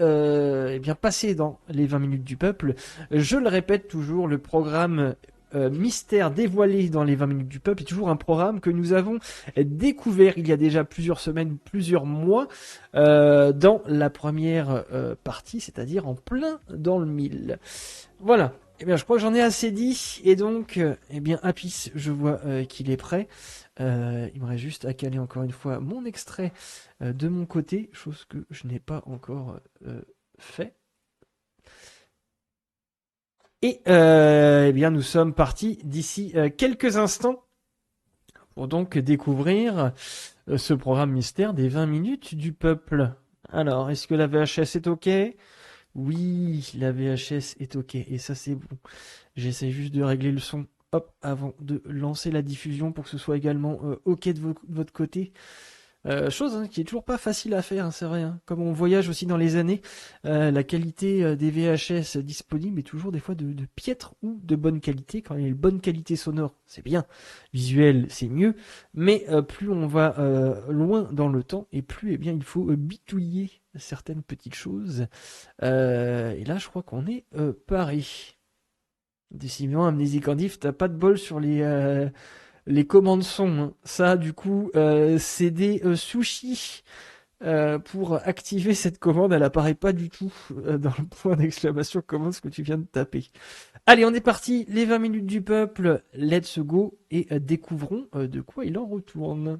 bien passer dans les 20 minutes du peuple. Je le répète toujours, le programme Mystère dévoilé dans les 20 minutes du peuple est toujours un programme que nous avons découvert il y a déjà plusieurs semaines, plusieurs mois, dans la première partie, c'est-à-dire en plein dans le mille. Voilà. Eh bien, je crois que j'en ai assez dit, et donc, eh bien, Apis, je vois qu'il est prêt. Il me reste juste à caler encore une fois mon extrait de mon côté, chose que je n'ai pas encore fait. Et eh bien, nous sommes partis d'ici quelques instants pour donc découvrir ce programme mystère des 20 minutes du peuple. Alors, est-ce que la VHS est OK ? Oui, la VHS est OK. Et ça, c'est bon. J'essaie juste de régler le son, hop, avant de lancer la diffusion pour que ce soit également OK de votre côté. Chose qui est toujours pas facile à faire, hein, c'est vrai. Hein. Comme on voyage aussi dans les années, la qualité des VHS disponibles est toujours des fois de piètre ou de bonne qualité. Quand il y a une bonne qualité sonore, c'est bien. Visuel, c'est mieux. Mais plus on va loin dans le temps, et plus il faut bitouiller certaines petites choses. Et là, je crois qu'on est paré. Décidément, Amnésie Candif, t'as pas de bol sur les commandes son, hein. Ça, du coup, c'est des sushis. Pour activer cette commande, elle apparaît pas du tout dans le point d'exclamation commande ce que tu viens de taper. Allez, on est parti. Les 20 minutes du peuple, let's go, et découvrons de quoi il en retourne.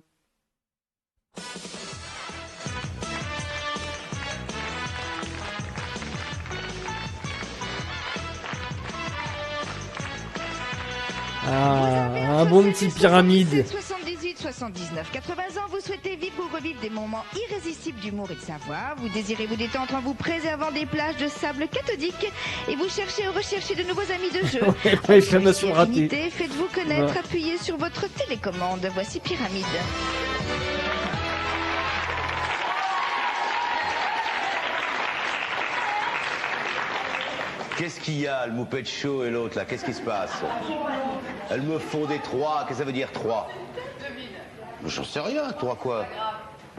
Ah, un bon petit pyramide. 78, 79, 80 ans, vous souhaitez vivre ou revivre des moments irrésistibles d'humour et de savoir. Vous désirez vous détendre en vous préservant des plages de sable cathodique et vous cherchez ou recherchez de nouveaux amis de jeu. Réclamation ratée. Faites-vous connaître, appuyez sur votre télécommande. Voici Pyramide. Qu'est-ce qu'il y a, le Moupette Chaud et l'autre là? Qu'est-ce qui se passe? Elles me font des 3. Qu'est-ce que ça veut dire 3? J'en sais rien. 3 quoi?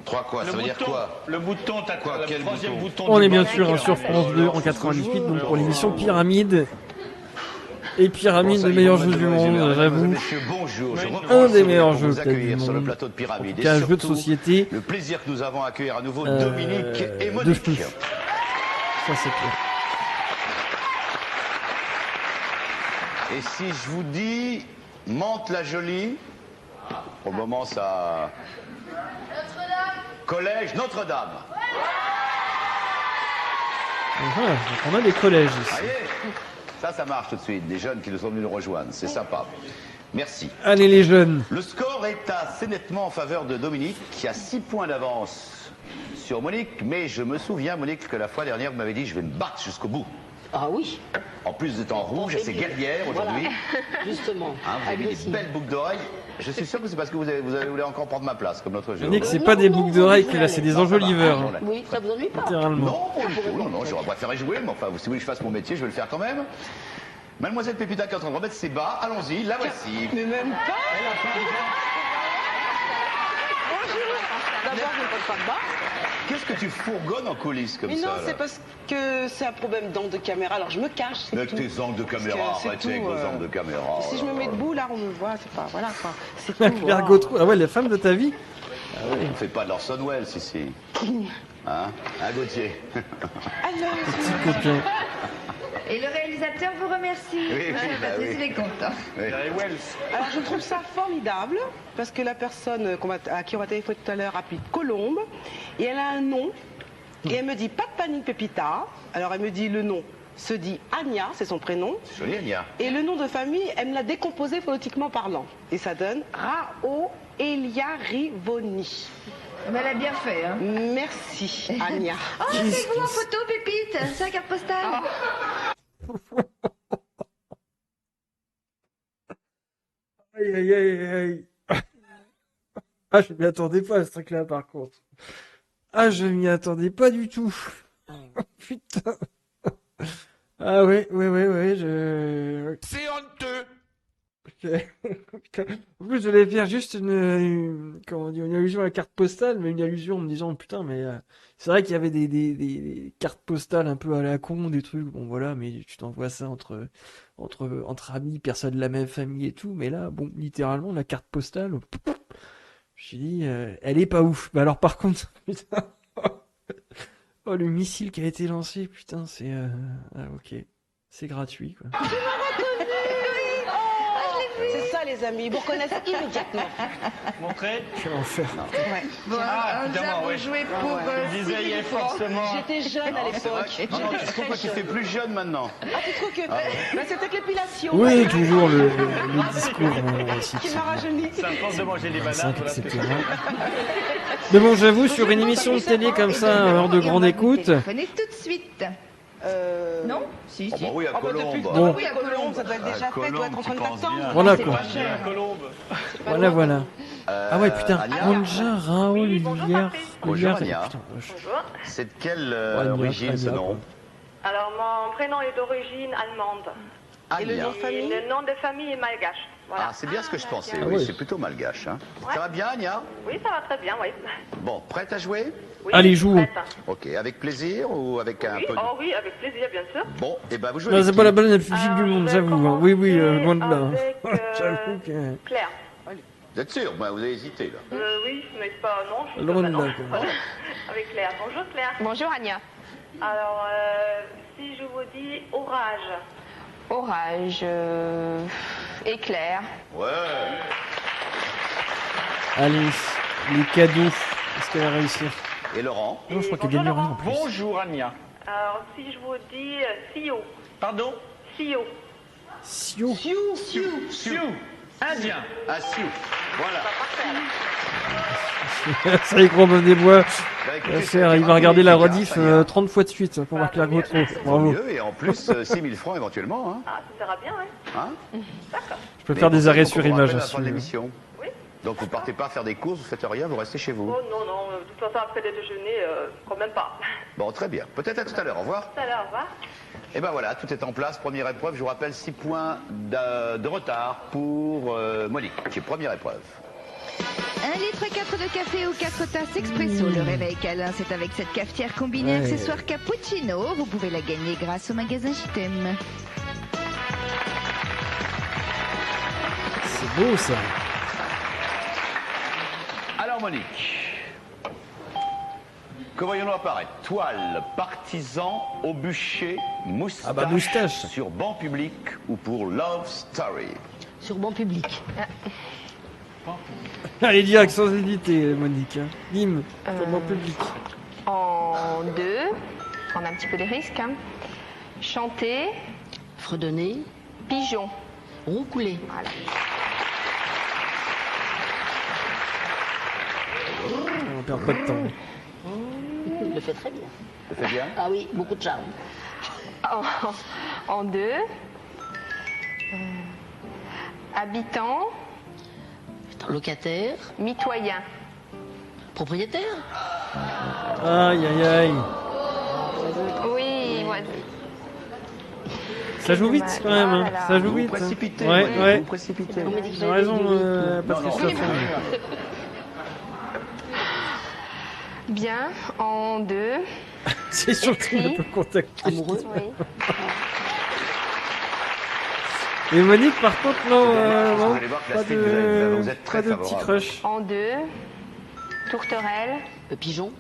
3 quoi? Ça veut dire quoi? Le bouton, t'as quoi? Quel Le troisième bouton. On est bien sûr sur France 2 en 98, donc pour l'émission Pyramide. Et Pyramide, le meilleur jeu du monde, j'avoue. Bonjour, un des meilleurs jeux accueillir sur le plateau de Pyramide. Et un jeu de société. Le plaisir que nous avons à accueillir à nouveau Dominique et Monique. Ça c'est clair. Et si je vous dis Mantes-la-Jolie, au moment ça... Notre-Dame. Collège Notre-Dame. On a des collèges ici. Ça marche tout de suite. Des jeunes qui nous sont venus nous rejoindre. C'est sympa. Merci. Allez les jeunes. Le score est assez nettement en faveur de Dominique, qui a 6 points d'avance sur Monique. Mais je me souviens, Monique, que la fois dernière, vous m'avez dit je vais me battre jusqu'au bout. Ah oui. En plus d'être en rouge, c'est guerrière aujourd'hui. Voilà. Justement. Hein, vous avez des belles boucles d'oreilles. Je suis sûr que c'est parce que vous voulez encore prendre ma place, comme l'autre jour. Monique, c'est pas des boucles d'oreilles que là, c'est des enjoliveurs. Hein. Oui, ça vous ennuie pas. Littéralement. Non, j'aurais préféré jouer, mais enfin, si vous voulez que je fasse mon métier, je vais le faire quand même. Mademoiselle Pépita qui est en train de remettre ses bas, allons-y, la voici. Mais même pas. D'abord, je ne porte pas de bas. Qu'est-ce que tu fourgonnes en coulisses comme ça? Mais non, c'est parce que c'est un problème d'angle de caméra, alors je me cache. Avec tes angles de caméra, arrêtez avec vos angles de caméra. Si je me mets debout, là, on me voit, c'est pas. Voilà quoi. C'est tout. Ah ouais, la femme de ta vie? On ne fait pas de l'Orson Welles ici. Hein, Gauthier? Petit copain. Et le réalisateur vous remercie. Oui, Il est content. Oui. Alors je trouve ça formidable parce que la personne à qui on va téléphoner tout à l'heure appelle Colombe et elle a un nom et elle me dit pas de panique Pépita. Alors elle me dit le nom se dit Ania, c'est son prénom. C'est joli Ania. Et le nom de famille, elle me l'a décomposé phonétiquement parlant et ça donne Rao Elia Rivoni. Mais elle a bien fait, hein. Merci, Ania. Oh, c'est vous en photo, Pépite. C'est la carte postale. Aïe, aïe, aïe, aïe. Ah, je m'y attendais pas à ce truc-là, par contre. Ah, je m'y attendais pas du tout. Putain. Ah ouais, C'est honteux. Putain. En plus, je voulais faire juste comment dire, une allusion à la carte postale, mais une allusion en me disant, putain, mais c'est vrai qu'il y avait des cartes postales un peu à la con, des trucs, bon voilà, mais tu t'envoies ça entre amis, personnes de la même famille et tout, mais là, bon, littéralement, la carte postale, je me suis dit, elle est pas ouf. Bah alors par contre, putain, oh, le missile qui a été lancé, putain, c'est... Ah, ok, c'est gratuit, quoi. C'est ça, les amis, ils vous reconnaissent immédiatement. Montrez. Quel enfer. Ouais. Bon, évidemment, vous jouez pour disais, il y a 6 000 francs. forcément. J'étais jeune à C'est vrai l'époque. que- non, tu trouves que tu fais plus jeune maintenant. Ah, tu trouves que. Bah, c'est peut-être l'épilation. Oui, toujours le discours Qui m'a rajeuni. Ça me force de manger les bananes. Voilà ce que etc. Mais bon, j'avoue, sur une émission de télé comme ça, heure de grande écoute... Venez tout de suite. Non? Si, Oh, si. bah oui, à Ah, bah, depuis Colombe. que- Bon. Ah oui, à Colombe, ça doit être déjà fait, doit être en train de t'attendre. Voilà, c'est quoi. pas cher, Colombe. Voilà. Ah ouais, putain, Anya Anja, Raoul, Lière... Bonjour, Lière, Anya. putain, wesh. C'est de quelle Anya, origine ce Anya, nom Alors, mon prénom est d'origine allemande. Et le Anya. nom de famille? Le nom de famille est malgache. Voilà. Ah, c'est bien ce que je pensais, Ah oui, ouais. c'est plutôt malgache. Hein. Ouais. Ça va bien, Anya Oui, ça va très bien, oui. Bon, prête à jouer Oui, Allez, joue. prête. Ok, avec plaisir ou avec un Oui, peu de... oh oui, avec plaisir, bien sûr. Bon, et ben vous jouez Non, avec c'est qui pas la bonne physique du Alors, monde, je vais j'avoue. Hein. Oui, oui, commencer loin de là. avec, J'avoue que... Claire. Vous êtes sûr? Ben, vous avez hésité, là. Oui, mais pas... Non, je suis Loin pas de non. là, quoi. Avec Claire. Bonjour, Claire. Bonjour, Anya. Alors, si je vous dis orage. Orage, éclair. Ouais. Allez, les cadeaux. Est-ce qu'elle va réussir? Et Laurent? Non, je crois qu'elle gagne rien en plus. Bonjour, Anya. Alors, si je vous dis Sio. Pardon? Sio. Sio. Sioux. Indien. Ah, Sioux. Voilà. Ça y est, gros bonne des bois. Bah, écoutez, Faire, il va c'est regarder la efficace, rediff Anya. 30 fois de suite pour voir Claire Gautreau. Bravo. Mieux, et en plus, 6 000 francs éventuellement. Hein. Ah, ça sera bien, oui. Hein D'accord. Je peux faire des arrêts sur image. à la hein, fin de si- l'émission. Oui. Donc vous partez pas faire des courses, vous faites rien, vous restez chez vous. Oh non, non, de toute façon, après le déjeuner, quand même pas. Bon, très bien. Peut-être à tout à l'heure. Au revoir. Tout à l'heure, au revoir. Et ben voilà, tout est en place. Première épreuve, je vous rappelle 6 points de retard pour Monique, qui est première épreuve. 1 litre 4 de café ou 4 tasses expresso. Le réveil câlin, c'est avec cette cafetière combinée Ouais. accessoire cappuccino. Vous pouvez la gagner grâce au magasin JTM. C'est beau ça. Alors Monique, que voyons-nous apparaître? Toile, partisan, au bûcher, moustache, Ah bah, moustache. sur banc public ou pour Love Story? Sur bon public. Allez, direct, sans hésiter, Monique. Hein. Bim, pour mon public. En 2, on a un petit peu des risques. Hein. Chanter, Fredonner, pigeon. roucouler. Voilà. On perd pas de temps. Il le fait très bien. Ça fait bien? Ah oui, beaucoup de charme. En 2, habitant, Locataire, mitoyen. propriétaire. Aïe, aïe, aïe. Oui, moi, Ça joue vite quand même. Hein. Ça joue Vous vite. précipitez, Ouais, Monique, ouais. vous précipitez. T'as raison, Patrice Non, non, Laffont. bien. En 2, C'est surtout Écrit. le contacter. Amoureux. oui. Et Monique, par contre, non, non, Vous allez voir que la pas suite, vous êtes très pas de petit favorable. crush. En 2, tourterelle. Pigeon.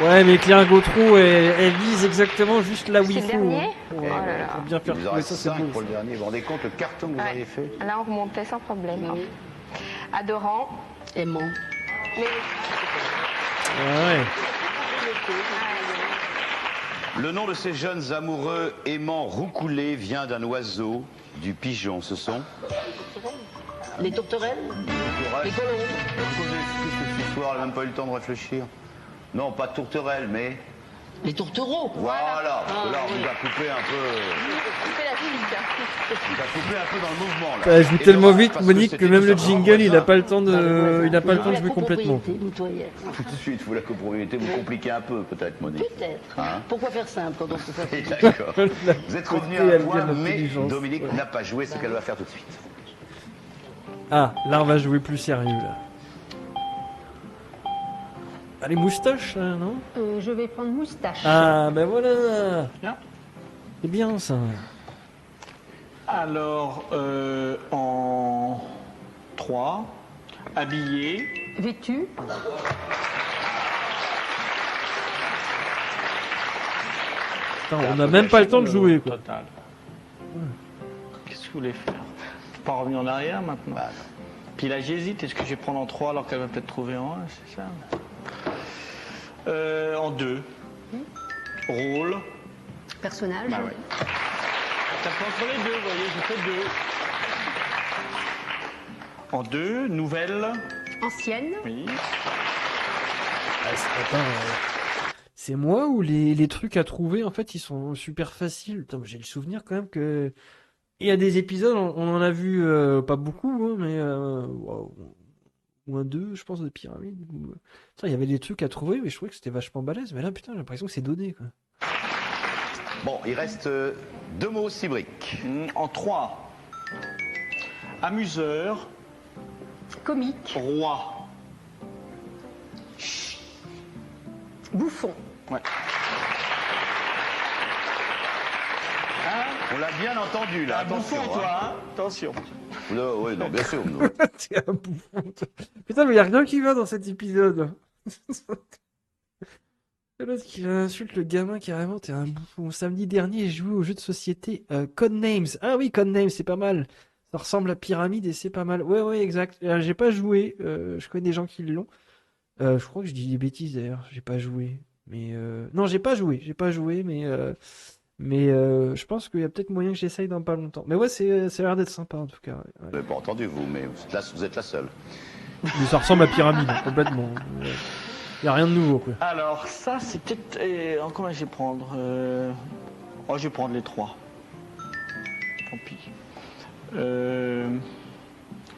Ouais, mais Claire Gautreau, elle vise exactement juste là où C'est il le faut. dernier hein. Oh là là. Pour bien faire Il vous en trouver reste ça, c'est 5 beau. pour le dernier. Vous vous rendez compte le carton que vous Ouais. auriez fait? Là, on remontait sans problème. hein. Adorant. Aimant. Mais Ouais. Le nom de ces jeunes amoureux aimants roucoulés vient d'un oiseau, du pigeon. Ce sont? Les tourterelles. Les colombes. Qu'est-ce que ce soir, elle n'a même pas eu le temps de réfléchir. Non, pas tourterelle, mais... Les tourtereaux. Voilà, parce que là, on vous a coupé un peu... on fait la suite. va couper un peu dans le mouvement là. Ça joue Et tellement dommage, vite, parce Monique, que c'était même tout le simplement jingle, il voisin. a pas le temps de jouer complètement. Tout de suite, vous la copropriété, vous compliquez un peu peut-être, Monique. Peut-être. Hein? Pourquoi faire simple quand on peut faire Oui, simple? d'accord. Vous êtes revenu à un point, mais l'intelligence. Dominique n'a pas joué ce qu'elle va faire tout de suite. Ah, là on va jouer plus sérieux là. Ah, les moustaches là, non? Je vais prendre moustache. Ah, ben voilà. C'est bien ça. Alors, en 3, habillé. Vêtu. Putain, on n'a même pas le temps de jouer quoi. Total. Qu'est-ce que vous voulez faire? Faut pas revenir en arrière maintenant. Puis là j'hésite, est-ce que je vais prendre en 3 alors qu'elle va peut-être trouver en 1, c'est ça? En 2. Rôle. Personnage. Bah ouais. Ça peut entre les deux, vous voyez, je fais 2. En 2, nouvelle. Ancienne. Oui. Attends, c'est moi ou les trucs à trouver en fait ils sont super faciles. Putain, j'ai le souvenir quand même que il y a des épisodes, on en a vu pas beaucoup, hein, mais ou un 2, je pense, de pyramide. Putain, il y avait des trucs à trouver, mais je trouvais que c'était vachement balèze. Mais là, putain, j'ai l'impression que c'est donné quoi. Bon, il reste 2 mots, 6 briques. En 3. Amuseur. Comique. Roi. Bouffon. Ouais. On l'a bien entendu là, attention. Bouffon, toi, hein. Attention. Oui, non, bien sûr. Non. T'es un bouffon. Putain, mais il n'y a rien qui va dans cet épisode. L'autre qui insulte le gamin carrément, t'es un bouffon. Samedi dernier, j'ai joué au jeu de société Codenames. Ah oui, Codenames, c'est pas mal. Ça ressemble à Pyramide et c'est pas mal. Ouais, exact. J'ai pas joué. Je connais des gens qui l'ont. Je crois que je dis des bêtises d'ailleurs. J'ai pas joué. Mais non, j'ai pas joué, mais je pense qu'il y a peut-être moyen que j'essaye dans pas longtemps. Mais ouais, ça a l'air d'être sympa en tout cas. Ouais. Vous n'avez pas entendu vous, mais vous êtes la seule. Mais ça ressemble à Pyramide complètement. Il y a rien de nouveau quoi. Alors ça c'était... en combien je vais prendre Oh, je vais prendre les 3. Tant pis.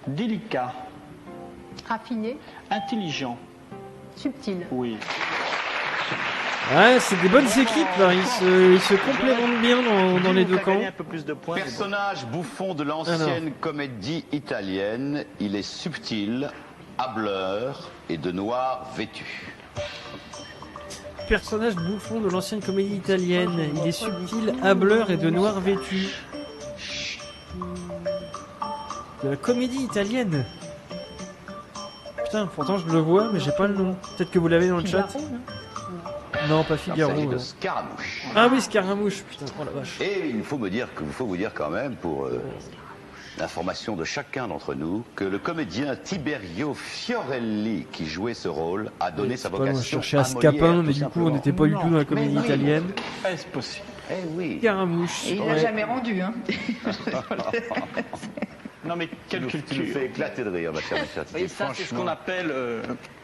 Délicat. Raffiné. Intelligent. Subtil. Oui. Ouais, c'est des bonnes équipes là. Ils se complémentent bien dans les deux camps. Un peu plus de points. Personnage bouffon de l'ancienne comédie italienne, il est subtil, hâbleur et de noir vêtu. Personnage bouffon de l'ancienne comédie italienne, il est subtil, hâbleur et de noir vêtu. De la comédie italienne. Putain, pourtant je le vois, mais j'ai pas le nom. Peut-être que vous l'avez dans le chat. Non, pas Figaro. Il s'agit de Scaramouche. Ah oui, Scaramouche, putain, oh la vache. Et il faut vous dire quand même, pour l'information de chacun d'entre nous, que le comédien Tiberio Fiorelli, qui jouait ce rôle, a donné sa vocation on cherchait à Scapin, mais du coup on n'était pas du tout dans la comédie italienne. Est-ce possible? Eh oui. Scaramouche. Et il l'a jamais rendu, hein. Non mais quelle culture. Tu nous fais éclater de rire, ma chère Michel. Et ça c'est ce qu'on appelle...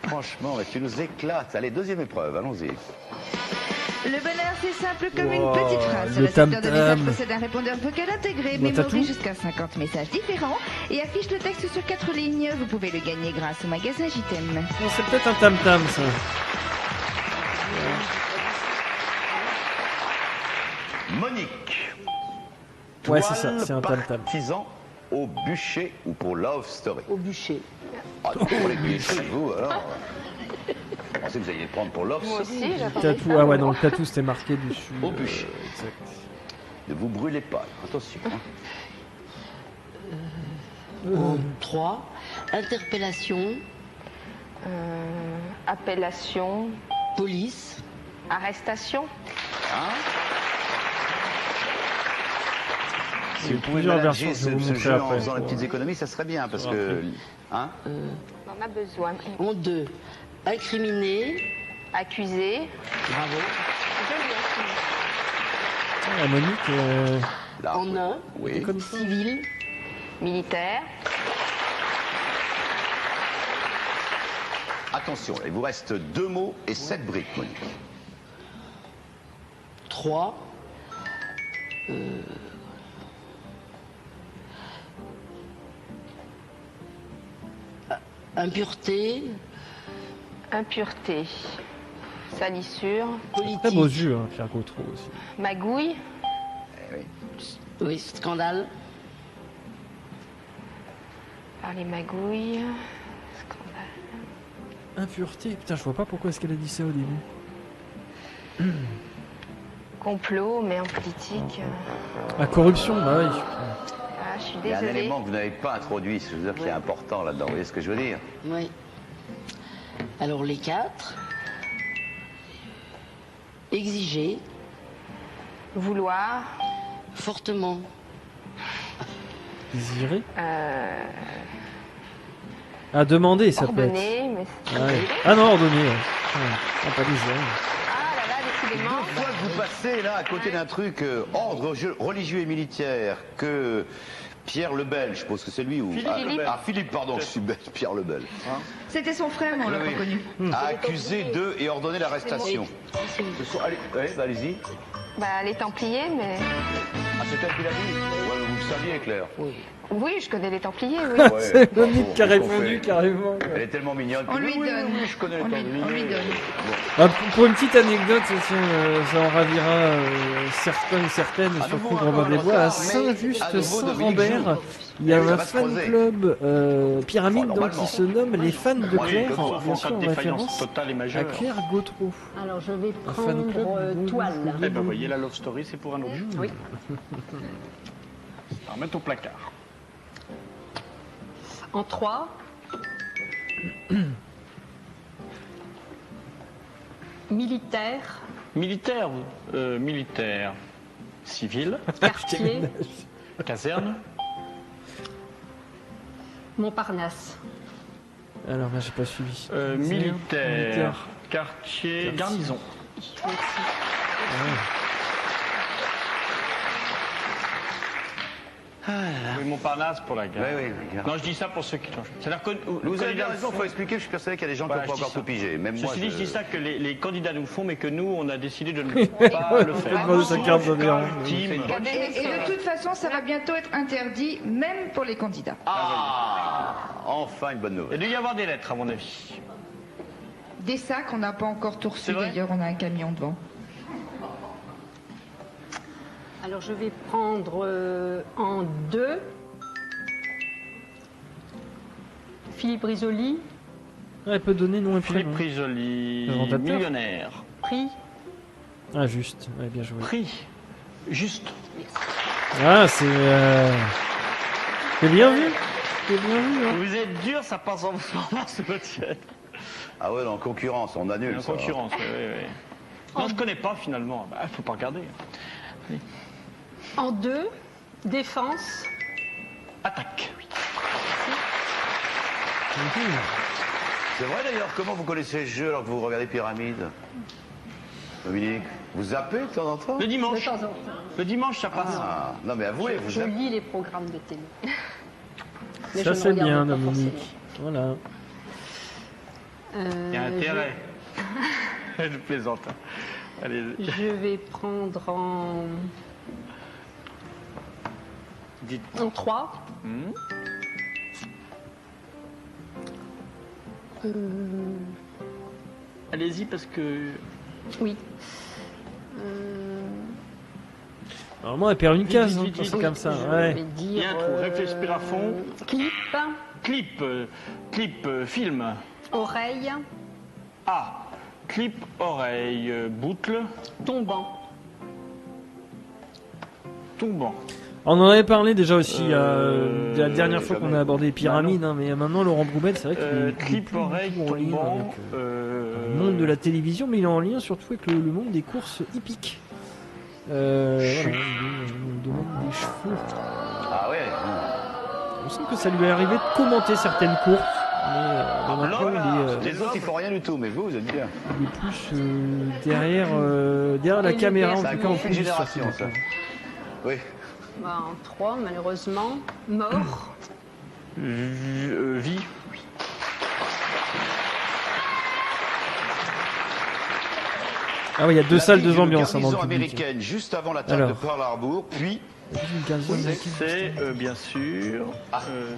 Franchement, mais tu nous éclates. Allez, deuxième épreuve, allons-y. Le bonheur, c'est simple comme une petite phrase. le Le secteur de tam-tam. message possède un répondeur vocal intégré, mémorise jusqu'à 50 messages différents et affiche le texte sur 4 lignes. Vous pouvez le gagner grâce au magasin JTM. Non, c'est peut-être un tam-tam ça. Monique. Ouais, c'est ça, c'est un tam-tam. Partisan au bûcher ou pour Love Story? Au bûcher. Ah non, pour les bûchers, vous, alors. Je pensais que vous alliez le prendre pour Love Moi Story. aussi, j'attendais Tatou, ça. ah ouais, dans le tatou c'était marqué dessus. Au bûcher. Exact. Ne vous brûlez pas, attention. En 3. Interpellation. Appellation. Police. Arrestation. Hein? Si vous pouvez plusieurs manager versions, je vais vous ce montrer jeu en après. faisant les petites économies, ça serait bien, parce que... Hein? On en a besoin. En 2. Incriminé. Accusé. Bravo. La Monique, Là, En 1. oui. comme ça. Civil. Militaire. Attention, il vous reste 2 mots et 7 briques, Monique. 3. Impureté. Impureté. Salissure. Très beaux yeux, hein, Pierre Gautreau aussi. Magouille. Oui, scandale. Par les magouilles. Impureté. Putain, je vois pas pourquoi est-ce qu'elle a dit ça au début. Complot, mais en politique. La corruption, bah oui. Ah, je suis Il y a un désolée. élément que vous n'avez pas introduit, je veux dire, qui est important là-dedans. Vous voyez ce que je veux dire? Oui. Alors les 4. Exiger. Vouloir. Fortement. Désirer. À demander, ça peut être. Ordonner, mais c'est Ouais. Ah non, ordonner. Ouais. Ah, pas désirer. Ah là là, décidément. Deux fois que vous passez là à côté d'un truc ordre religieux et militaire que Pierre le Bel, je suppose que c'est lui ou Philippe, pardon, je suis bête, Pierre le Bel. C'était son frère, mais on l'a pas connu. A accusé de et ordonné l'arrestation. Allez-y. Bah, les Templiers, mais. Ah, c'est elle qui l'a dit? Ouais, vous le saviez, Claire. Oui, je connais les Templiers, oui. Ouais, C'est Monique qui a répondu carrément. Elle est tellement mignonne. On lui Oui, donne. oui, je connais les On lui donne. Ah, pour une petite anecdote, ça en ravira certains et certaines, surtout probablement à Saint-Just-Saint-Rambert. Il y a un fan club pyramide donc, qui se nomme les fans de Claire, bien sûr en référence à Claire Gautreau. Alors je vais Un fan club prendre toile. Eh ben, vous voyez, la love story, c'est pour un autre. Oui. On va mettre au placard. En 3. Militaire. Militaire, militaire. Civil. Quartier. Caserne. Montparnasse. Alors là, j'ai pas suivi. Militaire. Quartier. Garnison. Oui, Montparnasse pour la gare. Oui, Non, je dis ça pour ceux qui... C'est-à-dire que vous avez bien raison, il faut expliquer, je suis persuadé qu'il y a des gens qui n'ont pas encore tout pigé. Même moi, Ceci dit, je dis ça que les candidats nous font, mais que nous, on a décidé de ne Ouais, pas le faire. demander sa carte d'adhérent. Ultime. Et de toute façon, ça va bientôt être interdit, même pour les candidats. Enfin une bonne Il nouvelle. doit y avoir des lettres, à mon avis. Des sacs, on n'a pas encore tout reçu C'est vrai d'ailleurs, on a un camion devant. Alors je vais prendre en 2. Philippe Risoli. Elle peut donner nom et prénom. Philippe Risoli, Présentateur. millionnaire. Prix. Ah, juste. Ouais, bien joué. Prix. Juste. Ah, c'est bien vu. C'est bien vu. Hein. Vous êtes dur, ça passe en ce tienne. Ah ouais, en concurrence, on annule En ça. concurrence, oui. Non, je connais pas finalement. Bah, faut pas regarder. Allez. En 2. Défense. Attaque. C'est vrai d'ailleurs, comment vous connaissez ce jeu alors que vous regardez Pyramide? Dominique, vous zappez de temps en temps? Le dimanche. De temps en temps. Le dimanche, ça passe. Ah, non mais avouez, vous Je zappez. lis les programmes de télé. Mais je Ça, ne c'est regarde bien, pas Dominique. Voilà. Il y a intérêt. Je plaisante. Allez. Je vais prendre en Dites. En 3. Allez-y parce que... Oui. Normalement, elle perd une case, hein, vite, quand vite, c'est vite. comme ça. Je Ouais. vais Il y a dire un trou, respire à fond. clip, Clip, film. oreille, Ah, clip, oreille, boucle, tombant. tombant. On en avait parlé déjà aussi la dernière fois qu'on a abordé les pyramides, hein, mais maintenant Laurent Broubel, c'est vrai qu'il est Clip, plus oreille, du tout en lien tombant. avec le monde de la télévision, mais il est en lien surtout avec le monde des courses hippiques. Voilà, le monde des chevaux. Ah ouais. Il me semble que ça lui est arrivé de commenter certaines courses, mais maintenant Les autres, ils font rien du tout, mais vous êtes bien. il est plus derrière la caméra, en Ça a tout cas en une fond génération, ça. Oui. Bah, en 3, malheureusement. Mort. Vie. Ah oui, il y a deux salles, deux ambiances Une dans le garnison public. américaine juste avant l'attaque de Alors. Pearl Harbor, puis Une garnison américaine. C'est bien sûr,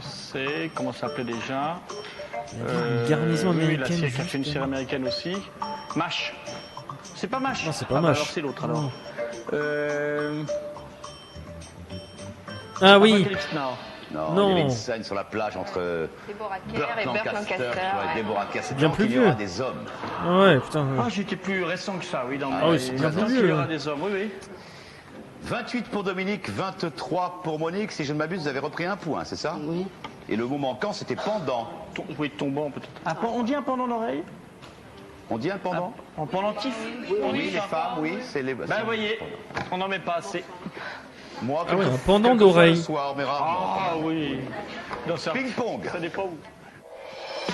c'est, comment ça s'appelait déjà Une garnison américaine. La série qui a fait une série américaine aussi. MASH. C'est pas MASH. Non, c'est pas MASH. Alors c'est l'autre alors. Ah oui. Apocalypse Now. Non, il y avait une scène sur la plage entre Deborah Kerr Burt et Burt Lancaster, Lancaster. Deborah Kerr. C'est Bien quand plus il y aura vieux. des hommes. Ouais, putain. Ah, j'étais plus récent que ça, oui. Dans Ah oui, c'est bien plus vieux. Il y aura des hommes, oui, oui. 28 pour Dominique, 23 pour Monique. Si je ne m'abuse, vous avez repris un point, c'est ça? Oui. Et le mot manquant, c'était pendant. Oui, tombant peut-être. Ah, on dit un pendant l'oreille? On dit un pendant? En pendentif? Oui, les femmes, oui. C'est les... Ben, vous voyez, on n'en met pas assez. Moi, Ah ouais, un pendant d'oreille. Soir, mais rarement. Ah oui. Ping-pong. Ça dépend où.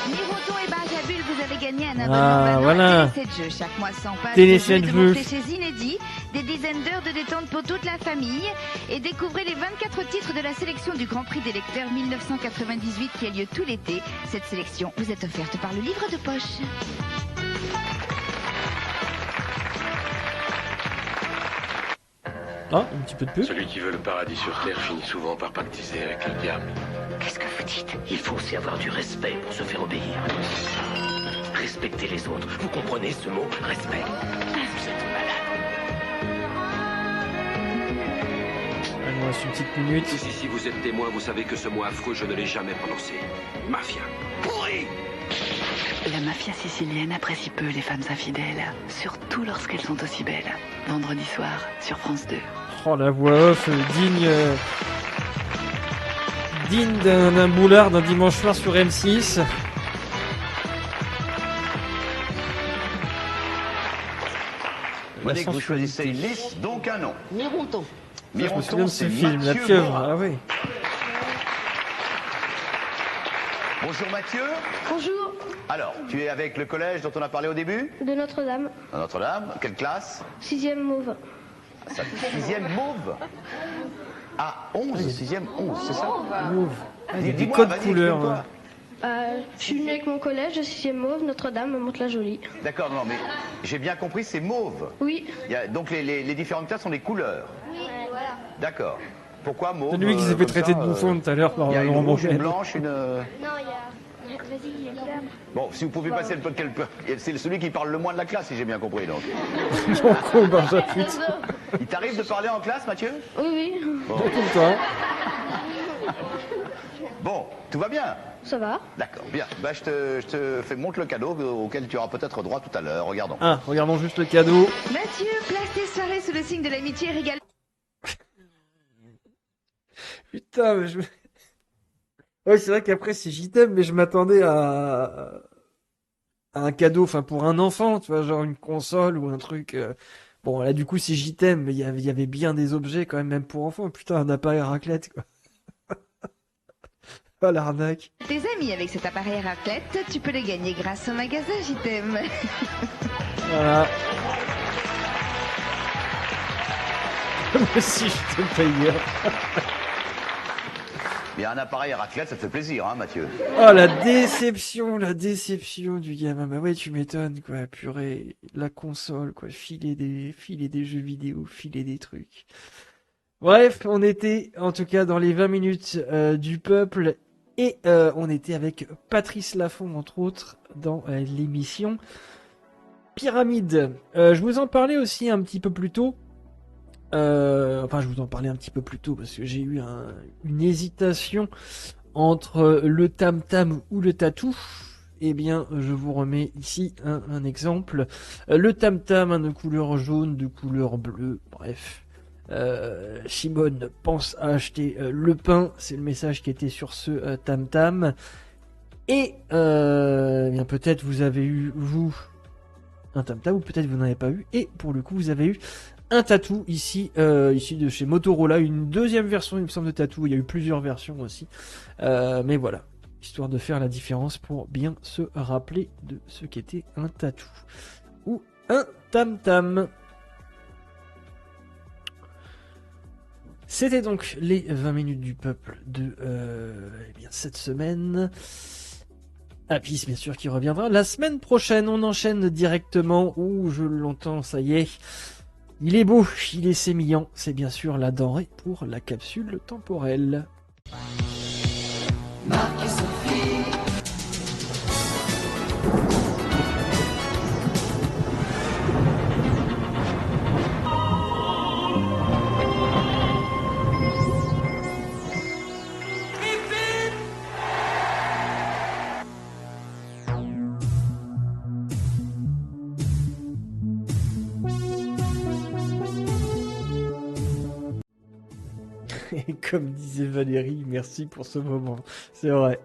Miroton et Barjabul, vous avez gagné un Ah, abonnement voilà. à Télé 7 Jeux. Chaque mois 100 pages Télé de jeux 7 de Jeux. montrer chez Inédit, des dizaines d'heures de détente pour toute la famille. Et découvrez les 24 titres de la sélection du Grand Prix des lecteurs 1998 qui a lieu tout l'été. Cette sélection vous est offerte par le livre de poche. Ah, un petit peu de pub. Celui qui veut le paradis sur terre finit souvent par pactiser avec le diable. Qu'est-ce que vous dites? Il faut aussi avoir du respect pour se faire obéir. Respecter les autres. Vous comprenez ce mot? Respect. Vous êtes malade. Il nous reste une petite minute. Tous ici, vous êtes témoins. Vous savez que ce mot affreux, je ne l'ai jamais prononcé. Mafia. Pourri. La mafia sicilienne apprécie peu les femmes infidèles, surtout lorsqu'elles sont aussi belles. Vendredi soir, sur France 2. Oh, la voix off digne d'un boulard d'un dimanche soir sur M6. Monique, vous choisissez une liste, donc un nom. Mironton. Je me souviens Mironton, de ce c'est film, La Mathieu pieuvre. Morin. Ah oui. Bonjour Mathieu. Bonjour, Alors, tu es avec le collège dont on a parlé au début? de Notre-Dame, À Notre-Dame. Quelle classe? 6e mauve. Ça, 6e mauve. Ah, 11, 6e 11, c'est ça? Mauve. Ah, il y a des Dis-moi, codes vas-y, couleurs. explique-moi. Je suis venu avec mon collège de 6e mauve, Notre-Dame, à Mantes-la-Jolie. D'accord, non, mais j'ai bien compris, c'est mauve. Oui. Donc les différentes classes sont des couleurs. Oui, voilà. D'accord. Pourquoi mauve? C'est lui qui s'est fait comme traiter ça, de bouffon tout à l'heure par Il y a une Laurent rouge, une Montaigne. blanche, une... Non, il y a... Vas-y, il y a une dame. Bon, si vous pouvez passer le peu de quelqu'un... C'est celui qui parle le moins de la classe, si j'ai bien compris, donc. Jean-Claude Barjaput. Il t'arrive de parler en classe, Mathieu? Oui, oui. Bon. Tout le temps. Bon, tout va bien? Ça va. D'accord, bien. Bah, je te fais montre le cadeau auquel tu auras peut-être droit tout à l'heure. Regardons. Ah, regardons juste le cadeau. Mathieu, place tes soirées sous le signe de l'amitié régale. Putain, mais je... Ouais, c'est vrai qu'après c'est JTM, mais je m'attendais à un cadeau, enfin pour un enfant, tu vois, genre une console ou un truc. Bon, là du coup c'est JTM, mais il y avait bien des objets quand même pour enfants. Putain, un appareil raclette, quoi. Ah, l'arnaque. Tes amis avec cet appareil raclette, tu peux les gagner grâce au magasin JTM. Voilà. Moi aussi, je t'aime pas hier. Il y a un appareil à raclette, ça te fait plaisir, hein, Mathieu? Oh, la déception du gamin. Bah ouais, tu m'étonnes, quoi. Purée, la console, quoi. Filer des jeux vidéo, filer des trucs. Bref, on était, en tout cas, dans les 20 minutes du peuple. Et on était avec Patrice Laffont, entre autres, dans l'émission Pyramide. Je vous en parlais aussi un petit peu plus tôt. Enfin, je vous en parlais un petit peu plus tôt parce que j'ai eu une hésitation entre le tam-tam ou le tatou. Eh bien, je vous remets ici un exemple. Le tam-tam de couleur jaune, de couleur bleue, bref. Simone pense à acheter le pain, c'est le message qui était sur ce tam-tam. Et eh bien peut-être vous avez eu, vous, un tam-tam, ou peut-être vous n'en avez pas eu. Et pour le coup, vous avez eu un tatou ici de chez Motorola, une deuxième version, il me semble, de tatou. Il y a eu plusieurs versions aussi, mais voilà, histoire de faire la différence pour bien se rappeler de ce qu'était un tatou ou un tam-tam. C'était donc les 20 minutes du peuple de eh bien, cette semaine. Apis, bien sûr, qui reviendra la semaine prochaine. On enchaîne directement. Ouh, je l'entends, ça y est. Il est beau, il est sémillant. C'est bien sûr la denrée pour la capsule temporelle. Marc et Sophie, Et comme disait Valérie, merci pour ce moment. C'est vrai.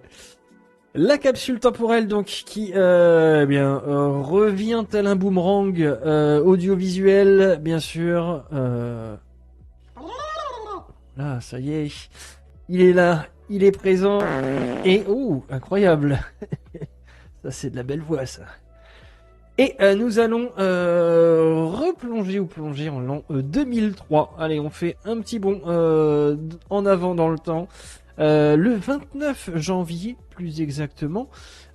La capsule temporelle, donc, qui revient tel un boomerang audiovisuel, bien sûr. Là, ça y est. Il est là. Il est présent. Et, oh, incroyable. Ça, c'est de la belle voix, ça. Et nous allons plonger en l'an 2003. Allez, on fait un petit bond en avant dans le temps. Le 29 janvier, plus exactement,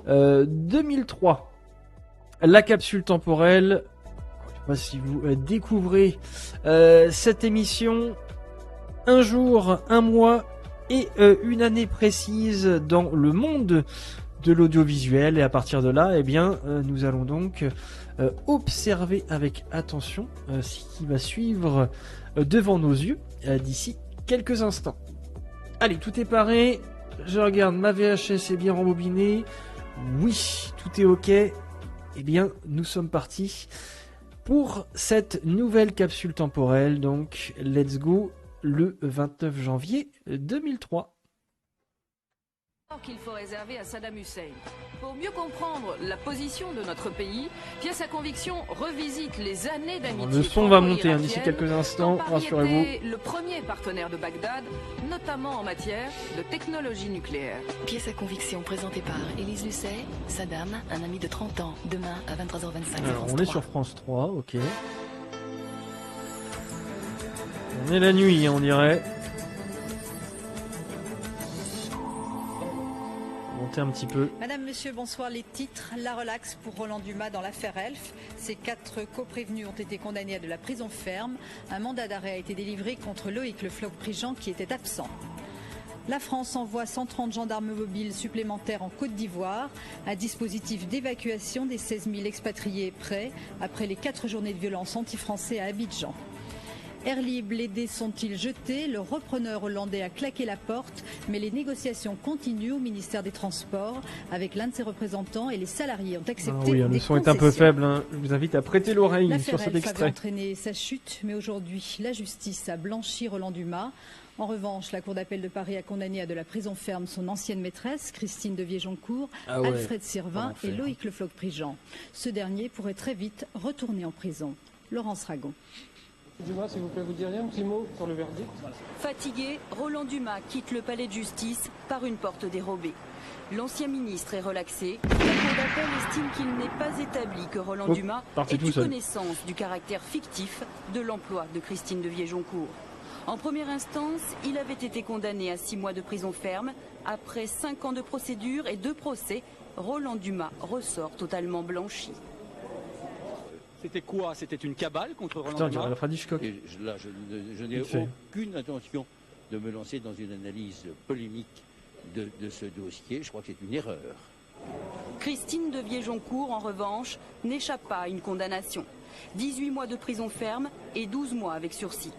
2003. La capsule temporelle. Je ne sais pas si vous découvrez cette émission. Un jour, un mois et une année précise dans le monde de l'audiovisuel, et à partir de là, nous allons donc observer avec attention ce qui va suivre devant nos yeux d'ici quelques instants. Allez, tout est paré, je regarde, ma VHS est bien rembobinée, oui, tout est ok, nous sommes partis pour cette nouvelle capsule temporelle, donc let's go, le 29 janvier 2003. Qu'il faut réserver à Saddam Hussein. Pour mieux comprendre la position de notre pays, Pièce à conviction revisite les années d'amitié. Le son va monter d'ici quelques instants, rassurez-vous. Le premier partenaire de Bagdad, notamment en matière de technologie nucléaire. Pièce à conviction présentée par Élise Lucet, Saddam, un ami de 30 ans, demain à 23h25. Alors, on est sur France 3, ok. On est la nuit, on dirait. Un petit peu. Madame, Monsieur, bonsoir. Les titres, la relaxe pour Roland Dumas dans l'affaire Elf. Ces 4 coprévenus ont été condamnés à de la prison ferme. Un mandat d'arrêt a été délivré contre Loïc Le Floch-Prigent qui était absent. La France envoie 130 gendarmes mobiles supplémentaires en Côte d'Ivoire. Un dispositif d'évacuation des 16 000 expatriés est prêt après les 4 journées de violence anti-français à Abidjan. Air Libre, les dés sont-ils jetés? Le repreneur hollandais a claqué la porte, mais les négociations continuent au ministère des Transports avec l'un de ses représentants et les salariés ont accepté des le son est un peu faible, Je vous invite à prêter l'oreille sur cet extrait. L'affaire Elf avait entraîné sa chute, mais aujourd'hui, la justice a blanchi Roland Dumas. En revanche, la Cour d'appel de Paris a condamné à de la prison ferme son ancienne maîtresse, Christine de Viejoncourt, Alfred Sirvin et Loïc Le Floch-Prigent. Ce dernier pourrait très vite retourner en prison. Laurence Ragon. Dumas, s'il vous plaît, vous diriez un petit mot sur le verdict? Fatigué, Roland Dumas quitte le palais de justice par une porte dérobée. L'ancien ministre est relaxé. La Cour d'appel estime qu'il n'est pas établi que Roland Dumas ait eu connaissance du caractère fictif de l'emploi de Christine de Viejoncourt. En première instance, il avait été condamné à 6 mois de prison ferme. Après 5 ans de procédure et 2 procès, Roland Dumas ressort totalement blanchi. C'était quoi? C'était une cabale contre Roland Dumas? Là, je n'ai aucune intention de me lancer dans une analyse polémique de ce dossier. Je crois que c'est une erreur. Christine de Viejoncourt, en revanche, n'échappe pas à une condamnation. 18 mois de prison ferme et 12 mois avec sursis.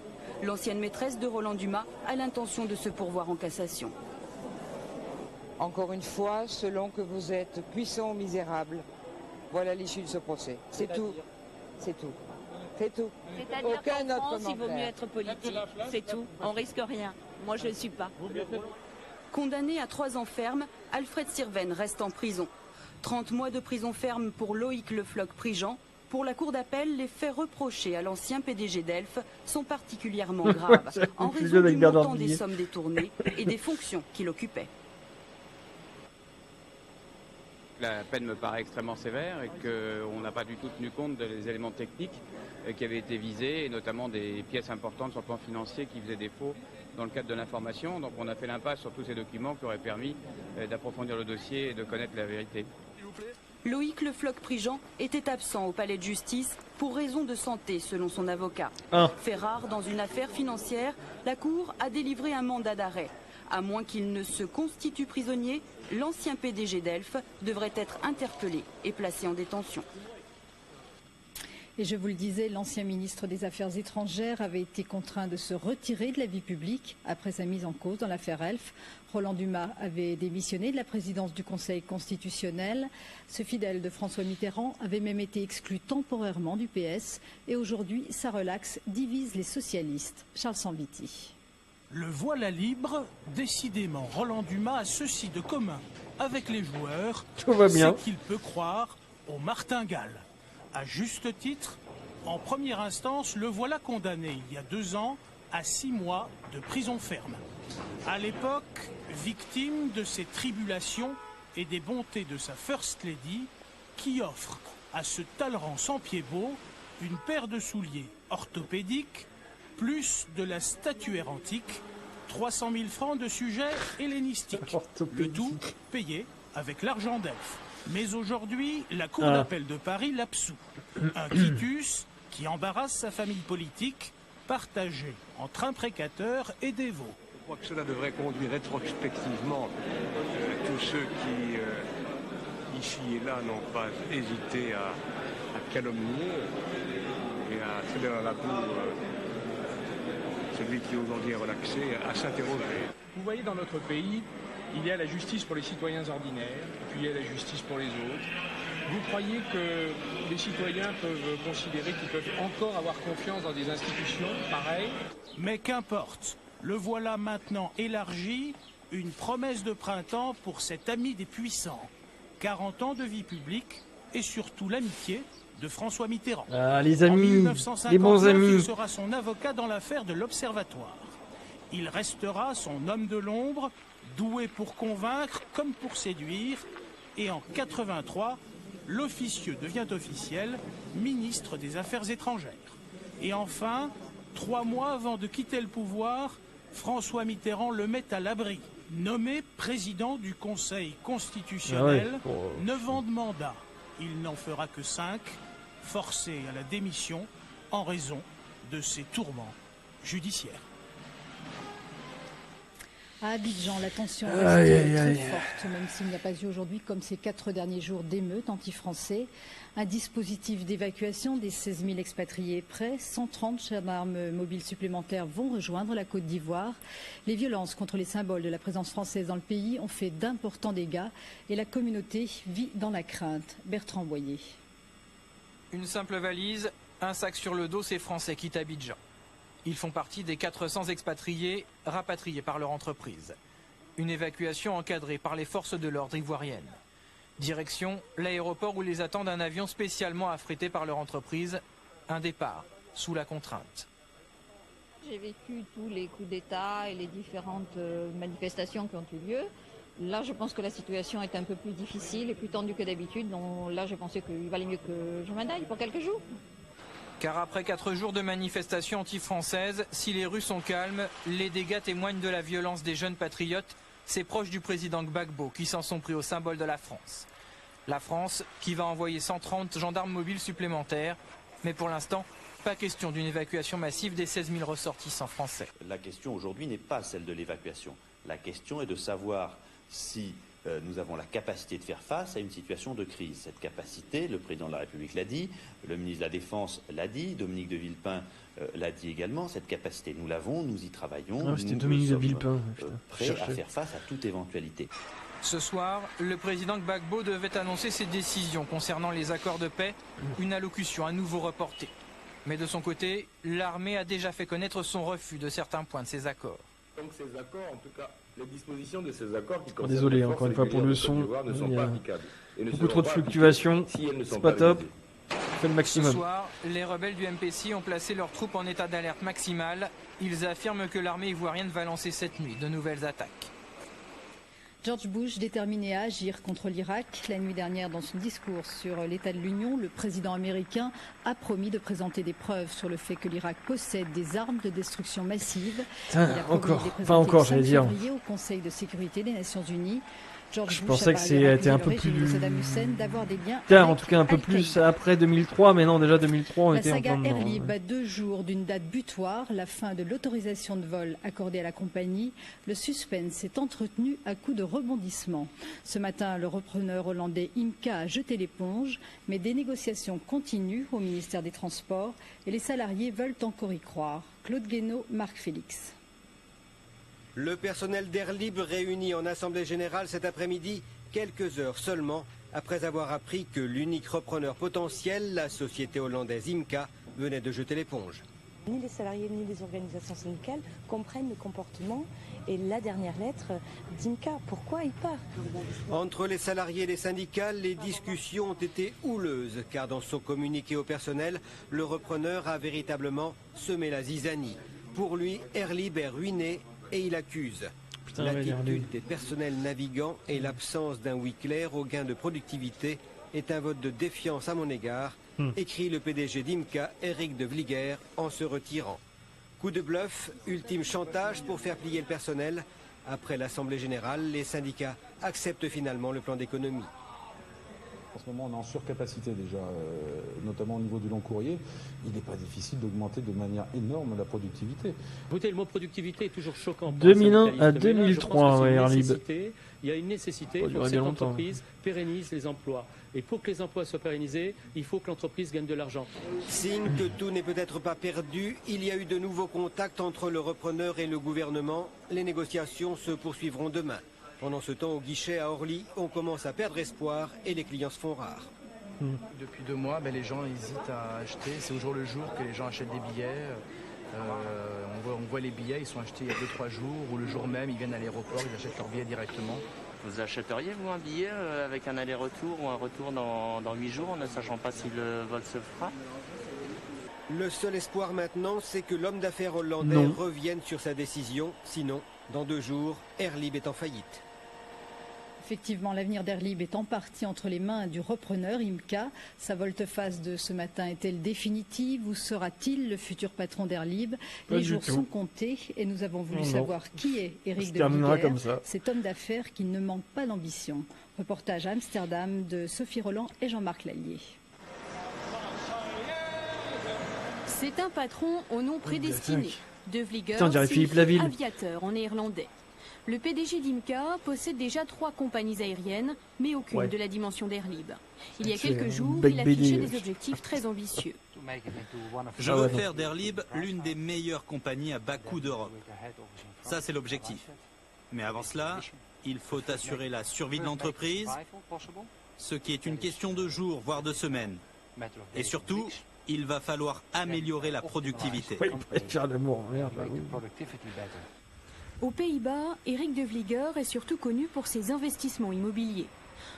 L'ancienne maîtresse de Roland Dumas a l'intention de se pourvoir en cassation. Encore une fois, selon que vous êtes puissant ou misérable, voilà l'issue de ce procès. C'est tout. C'est tout. C'est tout. C'est-à-dire qu'en France, il vaut mieux être politique. C'est tout. On risque rien. Moi, je ne le suis pas. Condamné à 3 ans ferme, Alfred Sirven reste en prison. 30 mois de prison ferme pour Loïc Le Floch-Prigent. Pour la Cour d'appel, les faits reprochés à l'ancien PDG d'Elf sont particulièrement graves, en raison du montant des sommes détournées et des fonctions qu'il occupait. La peine me paraît extrêmement sévère et qu'on n'a pas du tout tenu compte des éléments techniques qui avaient été visés, et notamment des pièces importantes sur le plan financier qui faisaient défaut dans le cadre de l'information. Donc on a fait l'impasse sur tous ces documents qui auraient permis d'approfondir le dossier et de connaître la vérité. Loïc Le Floch-Prigent était absent au palais de justice pour raison de santé, selon son avocat. Fait rare dans une affaire financière, la Cour a délivré un mandat d'arrêt. À moins qu'il ne se constitue prisonnier, l'ancien PDG d'Elf devrait être interpellé et placé en détention. Et je vous le disais, l'ancien ministre des Affaires étrangères avait été contraint de se retirer de la vie publique après sa mise en cause dans l'affaire Elf. Roland Dumas avait démissionné de la présidence du Conseil constitutionnel. Ce fidèle de François Mitterrand avait même été exclu temporairement du PS. Et aujourd'hui, sa relaxe divise les socialistes. Charles Sambiti. Le voilà libre, décidément Roland Dumas a ceci de commun avec les joueurs, tout va bien. C'est qu'il peut croire au martingale. À juste titre, en première instance, le voilà condamné il y a 2 ans à 6 mois de prison ferme. À l'époque, victime de ses tribulations et des bontés de sa First Lady, qui offre à ce Talleyrand sans pied beau une paire de souliers orthopédiques, plus de la statuaire antique, 300 000 francs de sujets hellénistiques. Le tout payé avec l'argent d'elfe. Mais aujourd'hui, la Cour d'appel de Paris l'absout. Un quitus qui embarrasse sa famille politique, partagée entre imprécateurs et dévots. Je crois que cela devrait conduire rétrospectivement tous ceux qui, ici et là, n'ont pas hésité à calomnier et à traîner dans la boue celui qui aujourd'hui est relaxé, à s'interroger. Vous voyez, dans notre pays, il y a la justice pour les citoyens ordinaires, puis il y a la justice pour les autres. Vous croyez que les citoyens peuvent considérer qu'ils peuvent encore avoir confiance dans des institutions pareilles? Mais qu'importe, le voilà maintenant élargi, une promesse de printemps pour cet ami des puissants. 40 ans de vie publique et surtout l'amitié de François Mitterrand. Ah, les amis, les bons amis. Il sera son avocat dans l'affaire de l'Observatoire. Il restera son homme de l'ombre, doué pour convaincre comme pour séduire. Et en 83, l'officieux devient officiel, ministre des Affaires étrangères. Et enfin, 3 mois avant de quitter le pouvoir, François Mitterrand le met à l'abri. Nommé président du Conseil constitutionnel, 9 ans de mandat. Il n'en fera que 5, forcé à la démission en raison de ses tourments judiciaires. À Abidjan, la tension reste très forte, même s'il n'y a pas eu aujourd'hui, comme ces 4 derniers jours, d'émeutes anti-français. Un dispositif d'évacuation des 16 000 expatriés est prêt. 130 gendarmes mobiles supplémentaires vont rejoindre la Côte d'Ivoire. Les violences contre les symboles de la présence française dans le pays ont fait d'importants dégâts et la communauté vit dans la crainte. Bertrand Boyer. Une simple valise, un sac sur le dos, ces Français quittent Abidjan. Ils font partie des 400 expatriés rapatriés par leur entreprise. Une évacuation encadrée par les forces de l'ordre ivoiriennes. Direction l'aéroport où les attend un avion spécialement affrété par leur entreprise. Un départ sous la contrainte. J'ai vécu tous les coups d'État et les différentes manifestations qui ont eu lieu. Là, je pense que la situation est un peu plus difficile et plus tendue que d'habitude. Donc là, je pensais qu'il valait mieux que je m'en aille pour quelques jours. Car après 4 jours de manifestations anti-françaises, si les rues sont calmes, les dégâts témoignent de la violence des jeunes patriotes, ces proches du président Gbagbo qui s'en sont pris au symbole de la France. La France qui va envoyer 130 gendarmes mobiles supplémentaires, mais pour l'instant, pas question d'une évacuation massive des 16 000 ressortissants français. La question aujourd'hui n'est pas celle de l'évacuation. La question est de savoir si nous avons la capacité de faire face à une situation de crise. Cette capacité, le président de la République l'a dit, le ministre de la Défense l'a dit, Dominique de Villepin l'a dit également, cette capacité, nous l'avons, nous y travaillons, c'était Dominique de Villepin. Prêts à faire face à toute éventualité. Ce soir, le président Gbagbo devait annoncer ses décisions concernant les accords de paix, une allocution à nouveau reportée. Mais de son côté, l'armée a déjà fait connaître son refus de certains points de ces accords. Donc ces accords, en tout cas, les dispositions de ces accords qui concernent désolé, les forces encore une fois pour le son, ne sont pas applicables. Beaucoup trop de fluctuations, c'est pas top. Fait le maximum. Ce soir, les rebelles du MPC ont placé leurs troupes en état d'alerte maximale. Ils affirment que l'armée ivoirienne va lancer cette nuit de nouvelles attaques. George Bush, déterminé à agir contre l'Irak. La nuit dernière, dans son discours sur l'état de l'Union, le président américain a promis de présenter des preuves sur le fait que l'Irak possède des armes de destruction massive. Encore, j'allais dire. Au Conseil de sécurité des Nations Unies. Je pensais que c'était un peu plus tard, en tout cas un peu plus après 2003, mais non, déjà 2003 on était en plein dedans. La saga Air Libre à 2 jours d'une date butoir, la fin de l'autorisation de vol accordée à la compagnie, le suspense s'est entretenu à coups de rebondissements. Ce matin, le repreneur hollandais IMCA a jeté l'éponge, mais des négociations continuent au ministère des Transports et les salariés veulent encore y croire. Claude Guénaud, Marc Félix. Le personnel d'Air Libre réuni en assemblée générale cet après-midi, quelques heures seulement après avoir appris que l'unique repreneur potentiel, la société hollandaise IMCA, venait de jeter l'éponge. Ni les salariés ni les organisations syndicales comprennent le comportement et la dernière lettre d'Imca. Pourquoi il part? Entre les salariés et les syndicats, les discussions ont été houleuses, car dans son communiqué au personnel, le repreneur a véritablement semé la zizanie. Pour lui, Air Libre est ruiné et il accuse l'attitude des personnels navigants et l'absence d'un oui clair au gain de productivité est un vote de défiance à mon égard, écrit le PDG d'Imca, Eric de Vlieger, en se retirant. Coup de bluff, ultime chantage pour faire plier le personnel. Après l'Assemblée générale, les syndicats acceptent finalement le plan d'économie. En ce moment, on est en surcapacité déjà, notamment au niveau du long courrier. Il n'est pas difficile d'augmenter de manière énorme la productivité. Écoutez, le mot productivité est toujours choquant. 2001 à 2003, Air Libre. Il y a une nécessité pour que cette entreprise pérennise les emplois. Et pour que les emplois soient pérennisés, il faut que l'entreprise gagne de l'argent. Signe que tout n'est peut-être pas perdu, il y a eu de nouveaux contacts entre le repreneur et le gouvernement. Les négociations se poursuivront demain. Pendant ce temps, au guichet à Orly, on commence à perdre espoir et les clients se font rares. Depuis 2 mois, les gens hésitent à acheter. C'est au jour le jour que les gens achètent des billets. On voit les billets, ils sont achetés il y a 2-3 jours, ou le jour même, ils viennent à l'aéroport, ils achètent leurs billets directement. Vous achèteriez, vous, un billet avec un aller-retour ou un retour dans 8 jours, en ne sachant pas si le vol se fera? Le seul espoir maintenant, c'est que l'homme d'affaires hollandais revienne sur sa décision. Sinon, dans 2 jours, Air Libre est en faillite. Effectivement, l'avenir d'Air Libre est en partie entre les mains du repreneur, Imca. Sa volte-face de ce matin est-elle définitive ou sera-t-il le futur patron d'Air Libre? Les jours sont comptés et nous avons voulu savoir qui est Eric de Vlieger, cet homme d'affaires qui ne manque pas d'ambition. Reportage à Amsterdam de Sophie Roland et Jean-Marc Lallier. C'est un patron au nom prédestiné. De Vlieger, aviateur en néerlandais. Le PDG d'Imca possède déjà 3 compagnies aériennes, mais aucune de la dimension d'Air Libre. Il y a quelques jours, il affichait des objectifs très ambitieux. Je veux faire d'Air Libre l'une des meilleures compagnies à bas coût d'Europe. Ça, c'est l'objectif. Mais avant cela, il faut assurer la survie de l'entreprise, ce qui est une question de jours, voire de semaines. Et surtout, il va falloir améliorer la productivité. Aux Pays-Bas, Eric de Vlieger est surtout connu pour ses investissements immobiliers.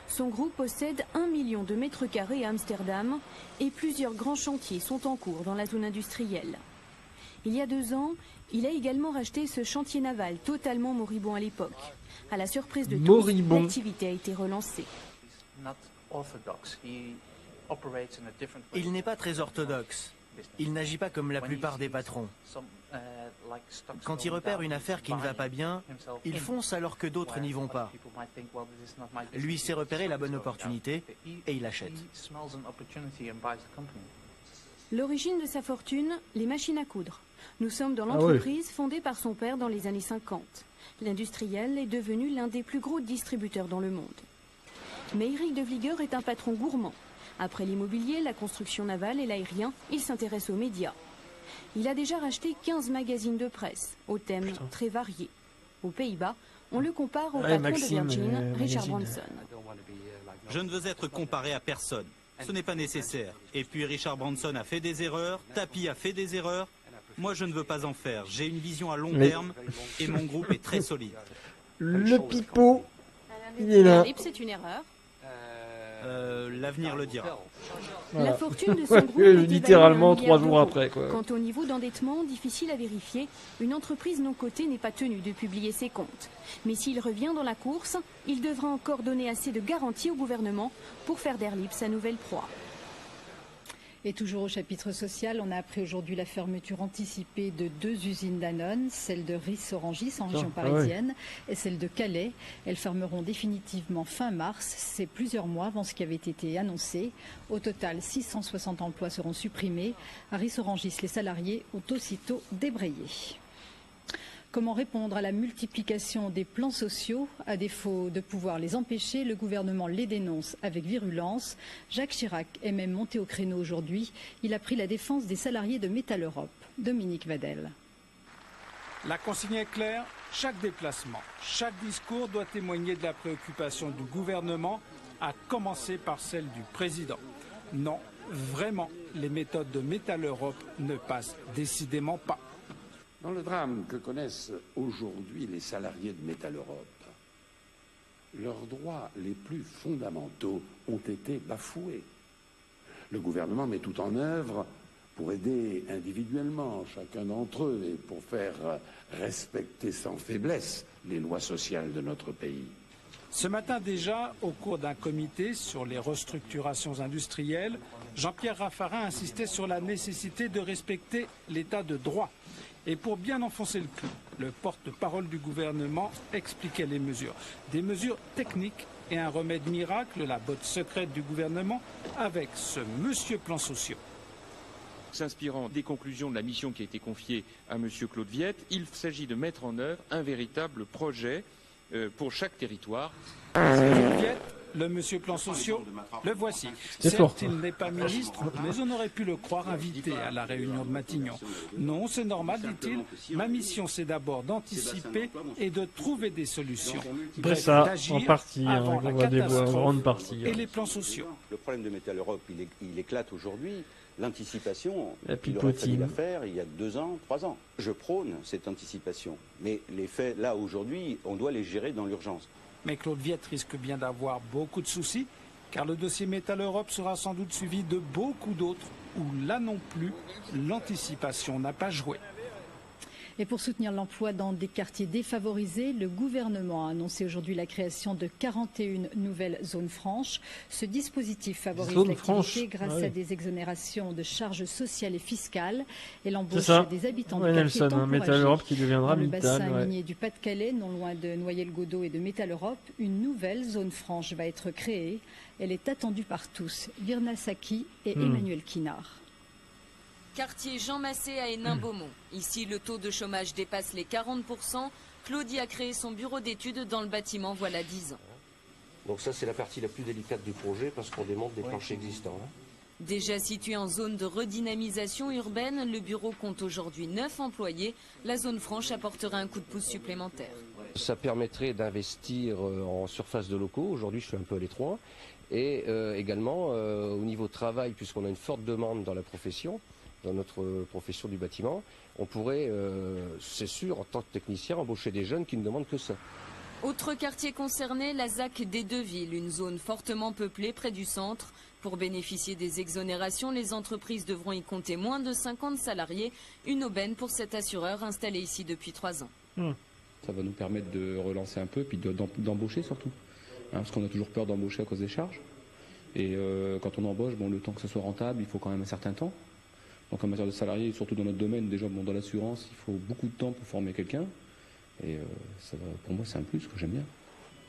Son groupe possède 1 million de mètres carrés à Amsterdam et plusieurs grands chantiers sont en cours dans la zone industrielle. Il y a 2 ans, il a également racheté ce chantier naval totalement moribond à l'époque. À la surprise de tous, l'activité a été relancée. Il n'est pas très orthodoxe. Il n'agit pas comme la plupart des patrons. Quand il repère une affaire qui ne va pas bien, il fonce alors que d'autres n'y vont pas. Lui sait repérer la bonne opportunité et il achète. L'origine de sa fortune, les machines à coudre. Nous sommes dans l'entreprise fondée par son père dans les années 50. L'industriel est devenu l'un des plus gros distributeurs dans le monde. Mais Eric de Vlieger est un patron gourmand. Après l'immobilier, la construction navale et l'aérien, il s'intéresse aux médias. Il a déjà racheté 15 magazines de presse, aux thèmes très variés. Aux Pays-Bas, on le compare au patron de Virgin, Richard Branson. Je ne veux être comparé à personne. Ce n'est pas nécessaire. Et puis Richard Branson a fait des erreurs, Tapi a fait des erreurs. Moi, je ne veux pas en faire. J'ai une vision à long terme et mon groupe est très solide. Le pipeau, il est là. C'est une erreur. L'avenir le dira. La fortune de son groupe littéralement 3 jours après. Quant au niveau d'endettement, difficile à vérifier, une entreprise non cotée n'est pas tenue de publier ses comptes. Mais s'il revient dans la course, il devra encore donner assez de garanties au gouvernement pour faire d'Air Libre sa nouvelle proie. Et toujours au chapitre social, on a appris aujourd'hui la fermeture anticipée de 2 usines Danone, celle de Ris-Orangis en région parisienne et celle de Calais. Elles fermeront définitivement fin mars. C'est plusieurs mois avant ce qui avait été annoncé. Au total, 660 emplois seront supprimés. À Ris-Orangis, les salariés ont aussitôt débrayé. Comment répondre à la multiplication des plans sociaux? À défaut de pouvoir les empêcher, le gouvernement les dénonce avec virulence. Jacques Chirac est même monté au créneau aujourd'hui. Il a pris la défense des salariés de Métal Europe. Dominique Vadel. La consigne est claire, chaque déplacement, chaque discours doit témoigner de la préoccupation du gouvernement, à commencer par celle du président. Non, vraiment, les méthodes de Métal Europe ne passent décidément pas. Dans le drame que connaissent aujourd'hui les salariés de Métal Europe, leurs droits les plus fondamentaux ont été bafoués. Le gouvernement met tout en œuvre pour aider individuellement chacun d'entre eux et pour faire respecter sans faiblesse les lois sociales de notre pays. Ce matin déjà, au cours d'un comité sur les restructurations industrielles, Jean-Pierre Raffarin insistait sur la nécessité de respecter l'état de droit. Et pour bien enfoncer le clou, le porte-parole du gouvernement expliquait les mesures. Des mesures techniques et un remède miracle, la botte secrète du gouvernement, avec ce monsieur plan sociaux. S'inspirant des conclusions de la mission qui a été confiée à M. Claude Viette, il s'agit de mettre en œuvre un véritable projet pour chaque territoire. Claude Viette, le monsieur plan sociaux, le voici. Certes, il n'est pas ministre, mais on aurait pu le croire invité à la réunion de Matignon. Non, c'est normal, dit-il. Ma mission, c'est d'abord d'anticiper et de trouver des solutions. Bref, d'agir en partie, avant la catastrophe grande partie, et les plans sociaux. Le problème de Métal Europe, il éclate aujourd'hui. L'anticipation, il aurait fallu la faire il y a 2 ans, 3 ans. Je prône cette anticipation. Mais les faits, là, aujourd'hui, on doit les gérer dans l'urgence. Mais Claude Viette risque bien d'avoir beaucoup de soucis, car le dossier Métal Europe sera sans doute suivi de beaucoup d'autres, où là non plus, l'anticipation n'a pas joué. Et pour soutenir l'emploi dans des quartiers défavorisés, le gouvernement a annoncé aujourd'hui la création de 41 nouvelles zones franches. Ce dispositif favorise l'activité grâce à des exonérations de charges sociales et fiscales et l'embauche des habitants du quartier Métal Europe qui deviendra dans le bassin minier du Pas-de-Calais, non loin de Noyelles-Godault et de Métal Europe, une nouvelle zone franche va être créée. Elle est attendue par tous. Virna Saki et Emmanuel Kinard. Quartier Jean Massé à Hénin-Beaumont. Ici, le taux de chômage dépasse les 40%. Claudie a créé son bureau d'études dans le bâtiment voilà 10 ans. Donc ça, c'est la partie la plus délicate du projet parce qu'on démonte des planchers existants. Déjà situé en zone de redynamisation urbaine, le bureau compte aujourd'hui 9 employés. La zone franche apportera un coup de pouce supplémentaire. Ça permettrait d'investir en surface de locaux. Aujourd'hui, je suis un peu à l'étroit. Et également, au niveau travail, puisqu'on a une forte demande dans la profession, dans notre profession du bâtiment, on pourrait, c'est sûr, en tant que technicien, embaucher des jeunes qui ne demandent que ça. Autre quartier concerné, la ZAC des Deux-Villes, une zone fortement peuplée près du centre. Pour bénéficier des exonérations, les entreprises devront y compter moins de 50 salariés. Une aubaine pour cet assureur installé ici depuis 3 ans. Ça va nous permettre de relancer un peu, puis d'embaucher surtout. Parce qu'on a toujours peur d'embaucher à cause des charges. Et quand on embauche, le temps que ce soit rentable, il faut quand même un certain temps. Donc en matière de salariés, surtout dans notre domaine, déjà dans l'assurance, il faut beaucoup de temps pour former quelqu'un. Et pour moi, c'est un plus que j'aime bien.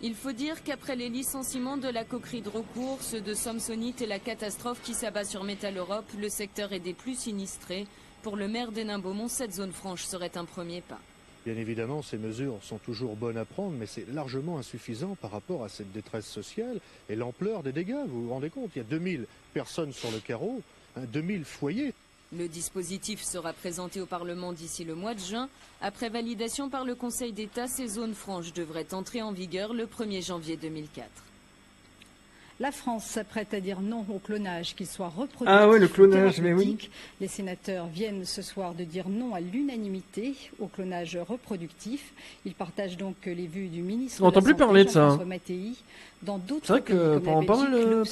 Il faut dire qu'après les licenciements de la coquerie de recours, ceux de Samsonite et la catastrophe qui s'abat sur Métal Europe, le secteur est des plus sinistrés. Pour le maire d'Hénin-Beaumont, cette zone franche serait un premier pas. Bien évidemment, ces mesures sont toujours bonnes à prendre, mais c'est largement insuffisant par rapport à cette détresse sociale et l'ampleur des dégâts. Vous vous rendez compte, il y a 2000 personnes sur le carreau, 2000 foyers. Le dispositif sera présenté au Parlement d'ici le mois de juin. Après validation par le Conseil d'État, ces zones franches devraient entrer en vigueur le 1er janvier 2004. La France s'apprête à dire non au clonage, qu'il soit reproductif. Ah oui, le clonage, mais oui. Les sénateurs viennent ce soir de dire non à l'unanimité au clonage reproductif. Ils partagent donc les vues du ministre. On n'entend plus parler de ça. C'est vrai que pendant pas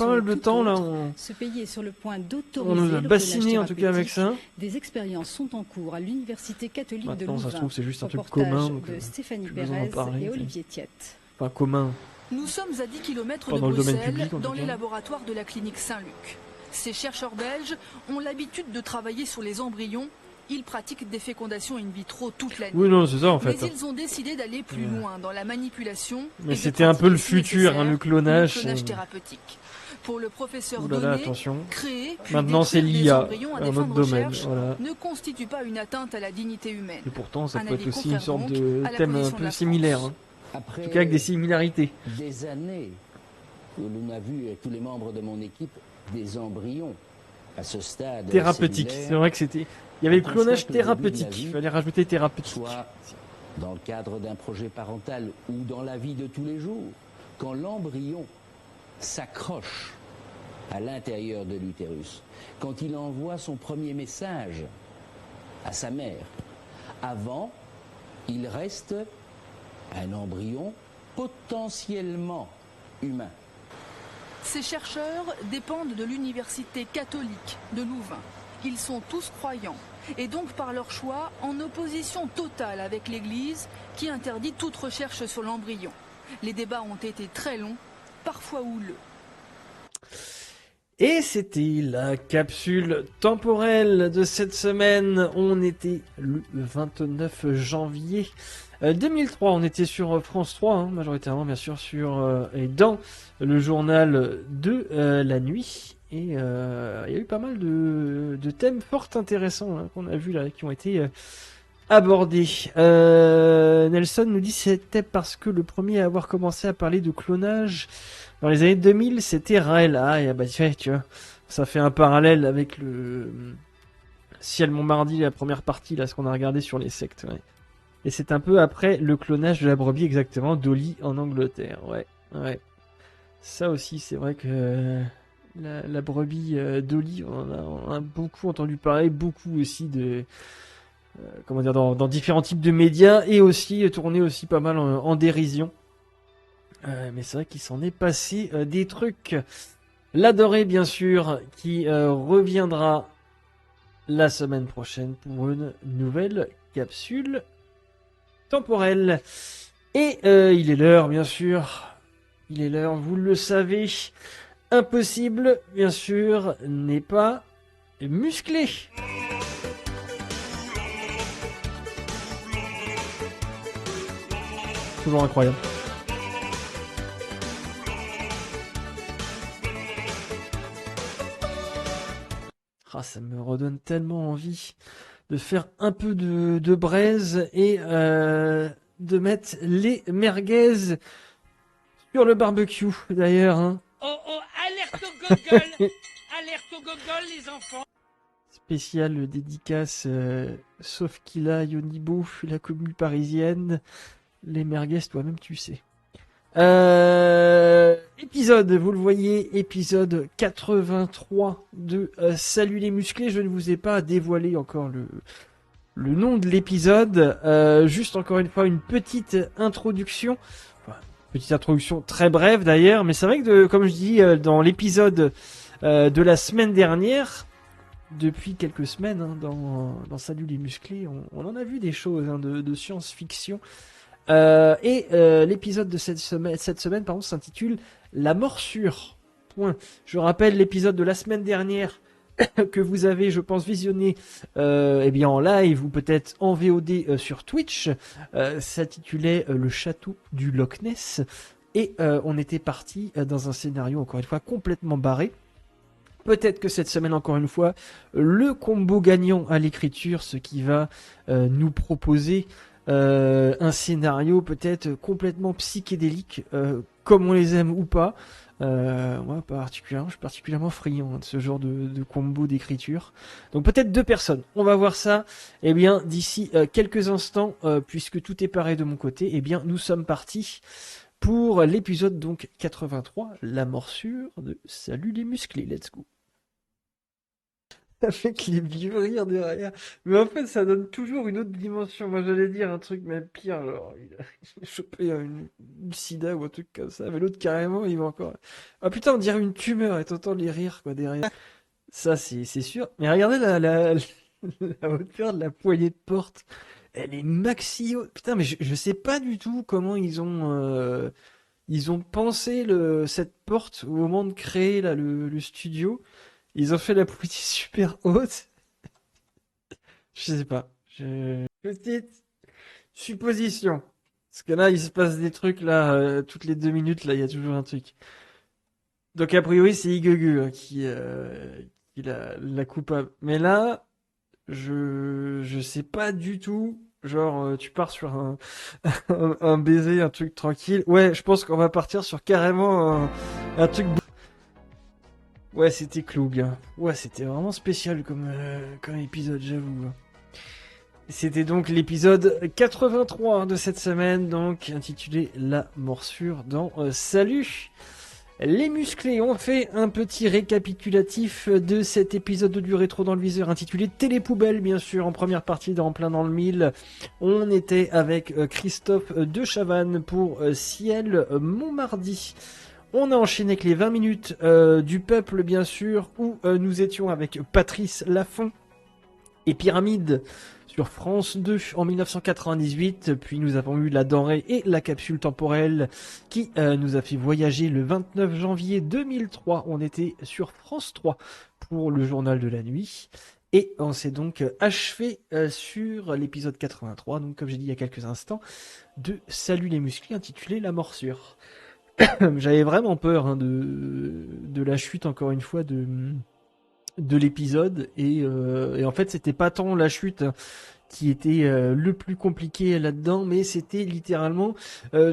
mal de temps, là, ce pays est sur le point d'autoriser. On nous a bassiné en tout cas avec ça. Des expériences sont en cours à l'université catholique de Louvain. Ça se trouve, c'est juste un truc commun. De Stéphanie Pérez et Olivier Thiette. Pas commun. Nous sommes à 10 km de Bruxelles, dans les laboratoires de la clinique Saint-Luc. Ces chercheurs belges ont l'habitude de travailler sur les embryons. Ils pratiquent des fécondations in vitro toute l'année. Oui, non, c'est ça en fait. Mais ils ont décidé d'aller plus loin dans la manipulation. Mais c'était un peu le futur, le clonage. Le clonage thérapeutique. Pour le professeur Donné, créer maintenant c'est l'IA, un autre domaine, ne constitue pas une atteinte à la dignité humaine. Et pourtant, ça peut être aussi une sorte de thème un peu similaire. Après en tout cas avec des similarités. Des années où l'on a vu avec tous les membres de mon équipe des embryons à ce stade thérapeutique. C'est vrai que c'était. Il y avait le clonage thérapeutique. Il fallait rajouter thérapeutique. Soit dans le cadre d'un projet parental ou dans la vie de tous les jours, quand l'embryon s'accroche à l'intérieur de l'utérus, quand il envoie son premier message à sa mère. Avant, il reste un embryon potentiellement humain. Ces chercheurs dépendent de l'université catholique de Louvain. Ils sont tous croyants et donc par leur choix en opposition totale avec l'Église qui interdit toute recherche sur l'embryon. Les débats ont été très longs, parfois houleux. Et c'était la capsule temporelle de cette semaine. On était le 29 janvier 2003. On était sur France 3, hein, majoritairement bien sûr, et dans le journal de la nuit. Et il y a eu pas mal de thèmes fort intéressants hein, qu'on a vus là, qui ont été abordés. Nelson nous dit que c'était parce que le premier à avoir commencé à parler de clonage dans les années 2000, c'était Raël. Ah, et bah tu vois, ça fait un parallèle avec le Ciel Montmardi, la première partie, là, ce qu'on a regardé sur les sectes. Ouais. Et c'est un peu après le clonage de la brebis, exactement, Dolly en Angleterre. Ouais. Ça aussi, c'est vrai que la brebis Dolly, on a beaucoup entendu parler, beaucoup aussi de... comment dire, dans différents types de médias, et aussi tourné aussi pas mal en dérision. Mais c'est vrai qu'il s'en est passé des trucs. L'adoré, bien sûr, qui reviendra la semaine prochaine pour une nouvelle capsule temporelle. Et il est l'heure, bien sûr. Il est l'heure, vous le savez. Impossible, bien sûr, n'est pas musclé. Toujours incroyable. Ah, ça me redonne tellement envie de faire un peu de braise et de mettre les merguez sur le barbecue, d'ailleurs. Hein. Oh, alerte au gogol. Alerte au gogol, les enfants. Spécial dédicace, sauf qu'il a Yonibo, la commune parisienne. Les merguez, toi-même, tu sais. Épisode, vous le voyez, épisode 83 de Salut les musclés. Je ne vous ai pas dévoilé encore le nom de l'épisode. Juste encore une fois, une petite introduction. Enfin, petite introduction très brève d'ailleurs, mais c'est vrai que, comme je dis dans l'épisode de la semaine dernière, depuis quelques semaines, hein, dans Salut les musclés, on en a vu des choses hein, de science-fiction. L'épisode de cette semaine s'intitule La morsure. Point. Je rappelle l'épisode de la semaine dernière que vous avez, je pense, visionné en live ou peut-être en VOD sur Twitch. S'intitulait Le château du Loch Ness. Et on était parti dans un scénario, encore une fois, complètement barré. Peut-être que cette semaine, encore une fois, le combo gagnant à l'écriture, ce qui va nous proposer un scénario peut-être complètement psychédélique, comme on les aime ou pas. Moi, je suis particulièrement friand de ce genre de combo d'écriture. Donc peut-être 2 personnes. On va voir ça. Eh bien, d'ici quelques instants, puisque tout est pareil de mon côté, eh bien, nous sommes partis pour l'épisode donc 83, la morsure de Salut les musclés. Let's go. Avec les vieux rires derrière. Mais en fait, ça donne toujours une autre dimension. Moi, j'allais dire un truc même pire. Alors, il a chopé une sida ou un truc comme ça. Mais l'autre, carrément, il va encore... Ah putain, on dirait une tumeur. Et t'entends les rires, quoi, derrière. Ça, c'est sûr. Mais regardez la hauteur de la poignée de porte. Elle est maxi haute. Putain, mais je sais pas du tout comment ils ont pensé cette porte au moment de créer là, le studio. Ils ont fait la poignée super haute. Je sais pas. Petite supposition. Parce que là, il se passe des trucs, là, toutes les 2 minutes, là, il y a toujours un truc. Donc, a priori, c'est Igugu hein, qui la coupable. Mais là, je sais pas du tout. Genre, tu pars sur un baiser, un truc tranquille. Ouais, je pense qu'on va partir sur carrément un truc... Ouais, c'était Cloug. Hein. Ouais, c'était vraiment spécial comme épisode, j'avoue. C'était donc l'épisode 83 de cette semaine, donc intitulé La morsure dans Salut Les musclés ont fait un petit récapitulatif de cet épisode du rétro dans le viseur intitulé Télépoubelle, bien sûr, en première partie dans Plein dans le Mille. On était avec Christophe de Chavannes pour Ciel Montmardi. On a enchaîné avec les 20 minutes du peuple, bien sûr, où nous étions avec Patrice Laffont et Pyramide sur France 2 en 1998, puis nous avons eu La Denrée et la capsule temporelle qui nous a fait voyager le 29 janvier 2003. On était sur France 3 pour le journal de la nuit. Et on s'est donc achevé sur l'épisode 83, donc comme j'ai dit il y a quelques instants, de Salut les musclés intitulé La morsure. J'avais vraiment peur de la chute, encore une fois, de l'épisode, et en fait c'était pas tant la chute qui était le plus compliqué là-dedans, mais c'était littéralement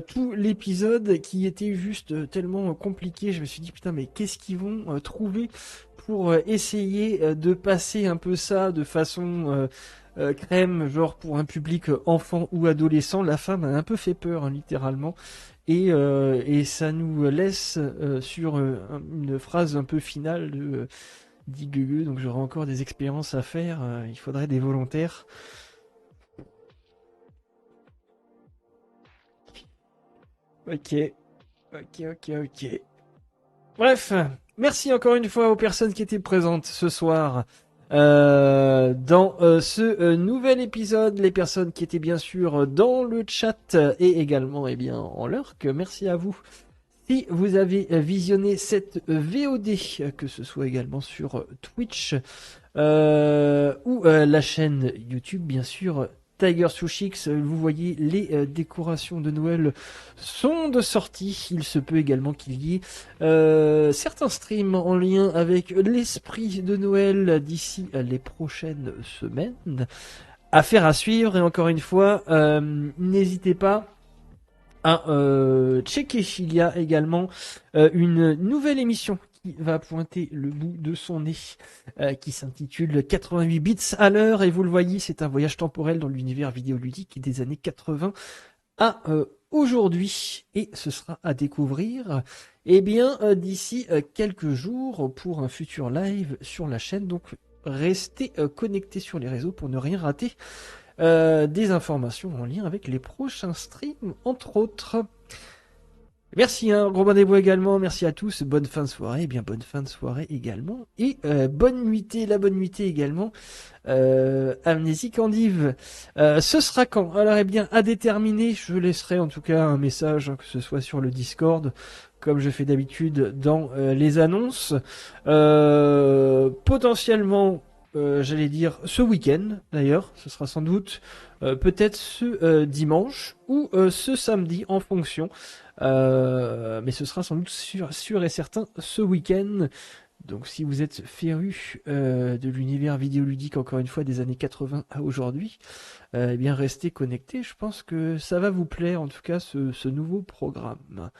tout l'épisode qui était juste tellement compliqué. Je me suis dit putain, mais qu'est-ce qu'ils vont trouver pour essayer de passer un peu ça de façon crème, genre pour un public enfant ou adolescent. La fin m'a un peu fait peur, hein, littéralement. Et ça nous laisse sur une phrase un peu finale de dit Gugu, donc j'aurai encore des expériences à faire, il faudrait des volontaires. Ok. Bref, merci encore une fois aux personnes qui étaient présentes ce soir dans ce nouvel épisode, les personnes qui étaient bien sûr dans le chat et également en lurk. Merci à vous. Si vous avez visionné cette VOD, que ce soit également sur Twitch ou la chaîne YouTube, bien sûr, Tiger Sushix, vous voyez les décorations de Noël sont de sortie. Il se peut également qu'il y ait certains streams en lien avec l'esprit de Noël d'ici les prochaines semaines. Affaire à suivre, et encore une fois, n'hésitez pas à checker. Il y a également une nouvelle émission qui va pointer le bout de son nez, qui s'intitule 88 bits à l'heure, et vous le voyez, c'est un voyage temporel dans l'univers vidéoludique des années 80 à aujourd'hui, et ce sera à découvrir d'ici quelques jours pour un futur live sur la chaîne. Donc restez connectés sur les réseaux pour ne rien rater des informations en lien avec les prochains streams, entre autres. Merci, gros rendez-vous également, merci à tous, bonne fin de soirée, bonne fin de soirée également, et bonne nuitée, la bonne nuitée également, Amnésie Candive. Ce sera quand? Alors à déterminer, je laisserai en tout cas un message, que ce soit sur le Discord, comme je fais d'habitude dans les annonces, potentiellement, j'allais dire ce week-end d'ailleurs, ce sera sans doute peut-être ce dimanche ou ce samedi en fonction, mais ce sera sans doute sûr et certain ce week-end. Donc si vous êtes féru de l'univers vidéoludique, encore une fois, des années 80 à aujourd'hui, restez connectés, je pense que ça va vous plaire, en tout cas ce nouveau programme.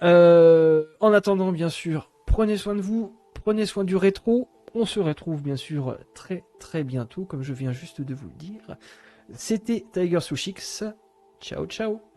En attendant, bien sûr, prenez soin de vous, prenez soin du rétro. On se retrouve bien sûr très très bientôt, comme je viens juste de vous le dire. C'était Tiger Sushix. Ciao ciao.